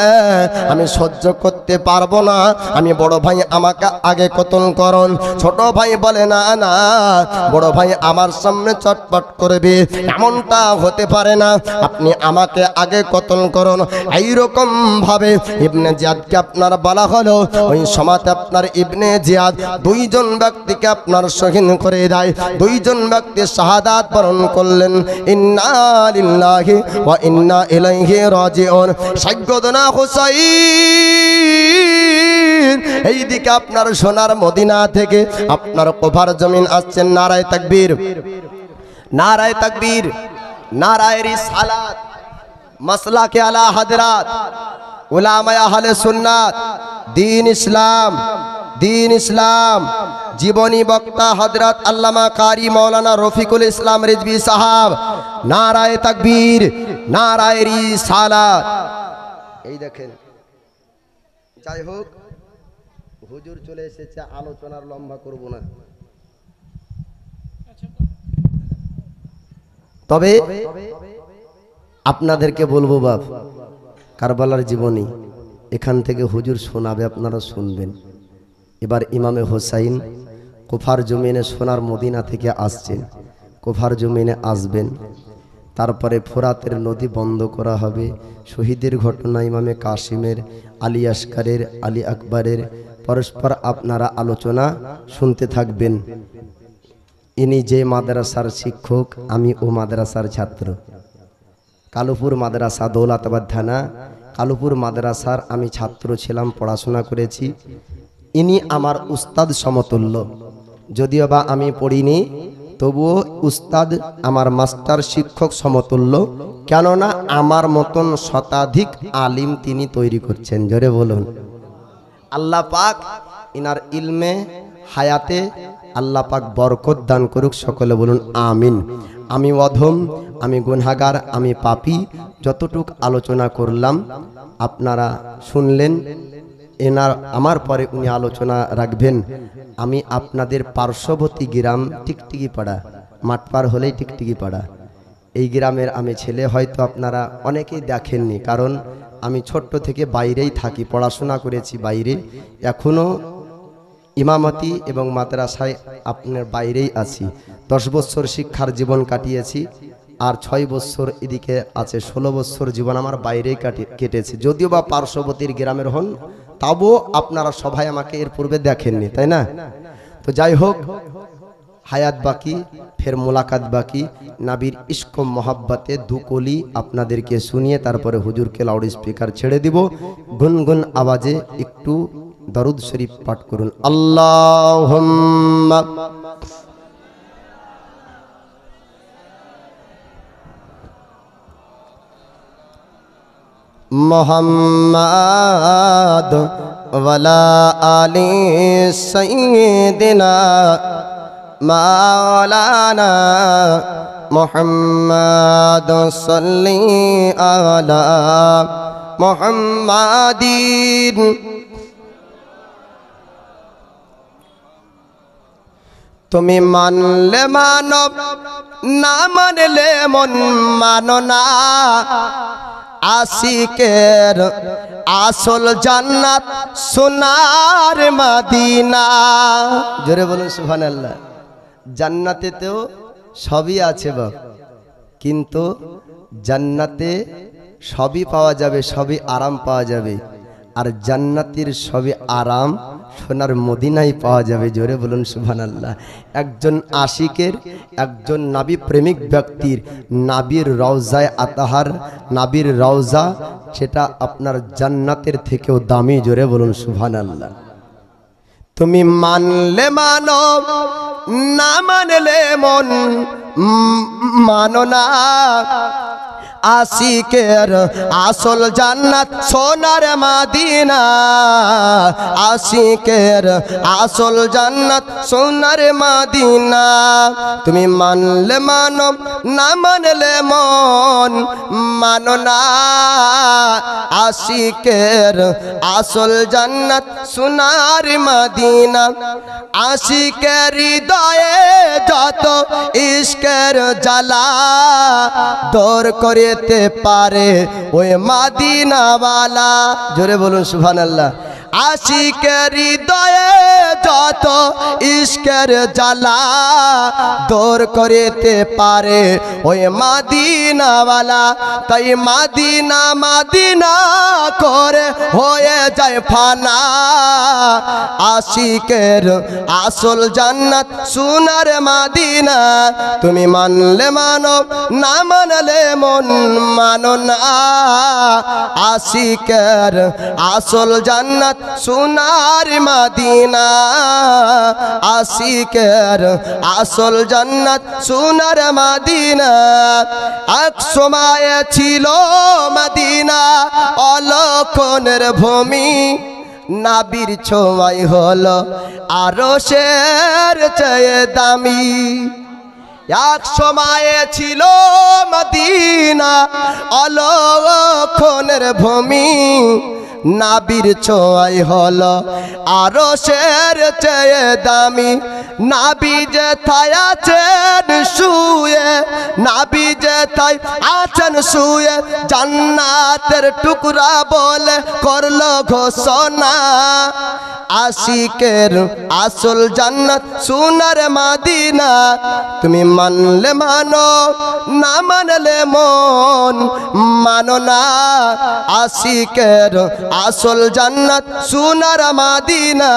Speaker 1: আমি সহ্য করতে পারবো না, আমি বড় ভাই আমাকে আগে কতল করুন। ছোট ভাই বলে, না না, বড় ভাই আমার সামনে ছটফট করবে, এমনটা হতে পারে না, আপনি আমাকে আগে কতল করুন। এইরকম ভাবে ইবনে জিয়াদকে আপনার বলা হলো। ওই সমাজে আপনার ইবনে জিয়াদ দুইজন ব্যক্তিকে আপনার শহীদ করে দেয়, দুইজন ব্যক্তি শাহাদাত বরণ করলেন। ইন্না লিল্লাহি ওয়া ইন্না ইলাইহি রাজিউন। সাইয়্যিদুনা হুসাইন এইদিকে আপনার সোনার মদিনা থেকে আপনার কুফার জমিন আসছেন। নারায়ে তাকবীর, নারায়ে তাকবীর, নারায়ে রিসালাত, মাসলাকে আলা হযরত উলামায়ে আহলে সুন্নাত, দ্বীন ইসলাম, দ্বীন ইসলাম। জীবনী বক্তা হযরত আল্লামা কারি মাওলানা রফিকুল ইসলাম রিজভী সাহাব। নারায়ে তাকবীর, নারায়ে রিসালাত। এই দেখেন, যাই হোক হুজুর চলে এসেছে, আলোচনার লম্বা করব না। তবে আপনাদেরকে বলবো বাপ, কারবালার জীবনী এখান থেকে হুজুর শোনাবে, আপনারা শুনবেন। এবার ইমামে হোসাইন কুফার জমিনে সোনার মদিনা থেকে আসছেন, কুফার জমিনে আসবেন। তারপরে ফোরাতের নদী বন্ধ করা হবে। শহীদের ঘটনা ইমামে কাসিমের, আলী আসকারের, আলী আকবরের পরস্পর আপনারা আলোচনা শুনতে থাকবেন। ইনি যে মাদ্রাসার শিক্ষক, আমি ও মাদ্রাসার ছাত্র। কালুপুর মাদ্রাসা, দৌলতাবাদ থানা কালুপুর মাদ্রাসার আমি ছাত্র ছিলাম, পড়াশোনা করেছি। ইনি আমার উস্তাদ সমতুল্য, যদিও বা আমি পড়িনি, তবুও উস্তাদ আমার মাস্টার শিক্ষক সমতুল্য। কেননা আমার মতন শতাধিক আলিম তিনি তৈরি করছেন। জোরে বলুন আল্লাহ পাক ইনার ইলমে হায়াতে আল্লাহ পাক বরকত দান করুক, সকলে বলুন আমিন। আমি অধম, আমি গুনাহগার, আমি পাপী। যতটুক আলোচনা করলাম আপনারা শুনলেন। এনার আমার পরে উনি আলোচনা রাখবেন। আমি আপনাদের পার্শ্ববর্তী গ্রাম টিকটিকি পাড়া, মাঠপার হলেই টিকটিকি পাড়া, এই গ্রামের আমি ছেলে। হয়তো আপনারা অনেকেই দেখেননি, কারণ আমি ছোট্ট থেকে বাইরেই থাকি, পড়াশোনা করেছি বাইরে, এখনও ইমামতি এবং মাদ্রাসায় আপনার বাইরেই আছি। 10 বছর শিক্ষার জীবন কাটিয়েছি, আর 6 বছর এদিকে আছে, 16 বছর জীবন আমার বাইরেই কেটেছে। যদিও বা পার্শ্ববর্তীর গ্রামের হন, তবুও আপনারা সবাই আমাকে এর পূর্বে দেখেননি, তাই না? তো যাই হোক, হায়াত বাকি, ফের মোলাকাত বাকি। নাবির ইশক মোহাব্বতে দুকলি আপনাদেরকে শুনিয়ে তারপরে হুজুরকে লাউড স্পিকার ছেড়ে দিব। গুনগুন আওয়াজে একটু দরুদ শরীফ পাঠ করুন। আল্লাহুম্মা মুহাম্মাদ ওয়ালা আলি সাইয়্যিদিনা মাওলানা মুহাম্মাদ সাল্লি আলা মুহাম্মাদিন। তুমি মানলে মানব, না মানলে মন মানো না। আশিকের আসল জান্নাত সোনার মদিনা। জোরে বলুন সুবহানাল্লাহ। জান্নাতেতেও সবই আছে বাপ, কিন্তু জান্নাতে সবই পাওয়া যাবে, সবই আরাম পাওয়া যাবে। আর জান্নাতের সবই আরাম সোনার মদিনায় পাওয়া যাবে। জোরে বলুন সুবহানাল্লাহ। একজন আশিকের, একজন নাবী প্রেমিক ব্যক্তির নাবির রওজায় আতাহার, নাবির রওজা, সেটা আপনার জান্নাতের থেকেও দামি। জোরে বলুন সুবহানাল্লাহ। তুমি মানলে মানো, না মানলে মন মানো না। আশিকের আসল জান্নাত সোনার মদিনা। আশিকের আসল জান্নাত সোনার মদিনা। তুমি মানলে মানো, না মানলে মন মানো না। আশিকের আসল জান্নাত সোনার মদিনা। আশিকের হৃদয়ে যত ইশকের জ্বালা দূর করেতে পারে ওই মদিনাওয়ালা। জোরে বলুন সুবহানাল্লাহ। আশিকের হৃদয়ে যত ইশকের জ্বালা দূর করেতে পারে ওই মদিনাওয়ালা। তাই মদিনা মদিনা করে হয়ে যায় ফানা। আশিকের আসল জান্নাত সোনার মদিনা। তুমি মানলে মানো, না মানলে মন মানো না। আশিকের আসল জান্নাত সোনার মদিনা। আশিকের আসল জান্নাত সোনার মদিনা। এক সময় ছিল মদিনা অলক্ষণের ভূমি। নাবির ছোঁয়ায় হলো আরশের চেয়ে দামি। এক সময়ে ছিল মদিনা অলক্ষণের ভূমি। নাবির ছোঁয়ায় হলো আরশের চেয়ে দামি। নাবি যেথায় আছেন শুয়ে, নাবি যেথায় আছেন শুয়ে, জান্নাতের টুকরা বলে করলো ঘোষণা। আশিকের আসল জান্নাত সোনার মদিনা, তুমি মানলে মানো না মানলে মন মানো না। আশিকের আসল জান্নাত সোনার মদিনা,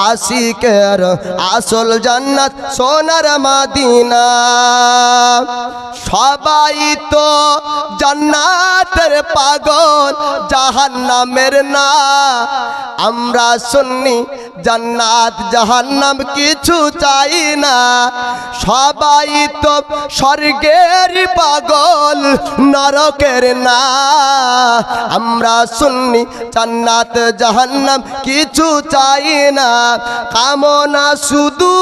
Speaker 1: আশিকের আসল জান্নাত সোনার মদিনা। সবাই তো জান্নাতের পাগল জাহান্নামের না, আমরা সুন্নি জান্নাত জাহান্নাম কিছু চাই না। সবাই তো স্বর্গের পাগল নরকের না, আমরা সুন্নি জান্নাত জাহান্নাম কিছু চাই না। কামনা শুধু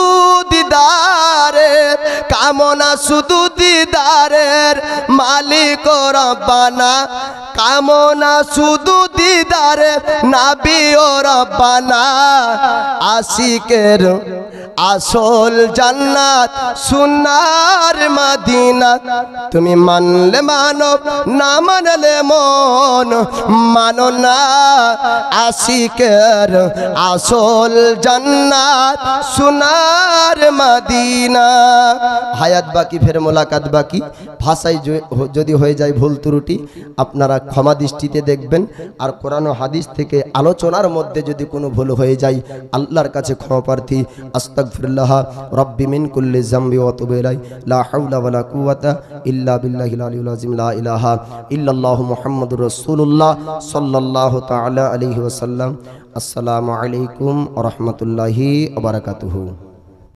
Speaker 1: দিদারের, কামনা শুধু দিদারের মালিক রব্বানা, কামনা শুধু দিদারে নবী ও রব্বানা। আশিকের আসল জান্নাত সোনার মদিনা, তুমি মানলে মানো না মানলে মন মানো না। আশিকের আসল জান্নাত সোনার মদিনা। হায়াত বাকি ফের মোলাকাত বাকি। ভাষায় যদি হয়ে যায় ভুল ত্রুটি আপনারা ক্ষমা দৃষ্টিতে দেখবেন। আর কোরআন ও হাদিস থেকে আলোচনার মধ্যে যদি কোনো ভুল হয়ে যায় আল্লাহর কাছে ক্ষমা প্রার্থী। আস্তাগফিরুল্লাহ রাব্বি মিন কুল্লি যামবি ওয়া তুবু ইলাইহি, লা হাওলা ওয়ালা কুওয়াতা ইল্লা বিল্লাহিল আলিয়্যিল আযীম, লা ইলাহা ইল্লাল্লাহু মুহাম্মাদুর রাসূলুল্লাহ সাল্লাল্লাহু তাআলা আলাইহি ওয়াসাল্লাম। আসসালামু আলাইকুম ওয়া রাহমাতুল্লাহি ওয়া বারাকাতুহু।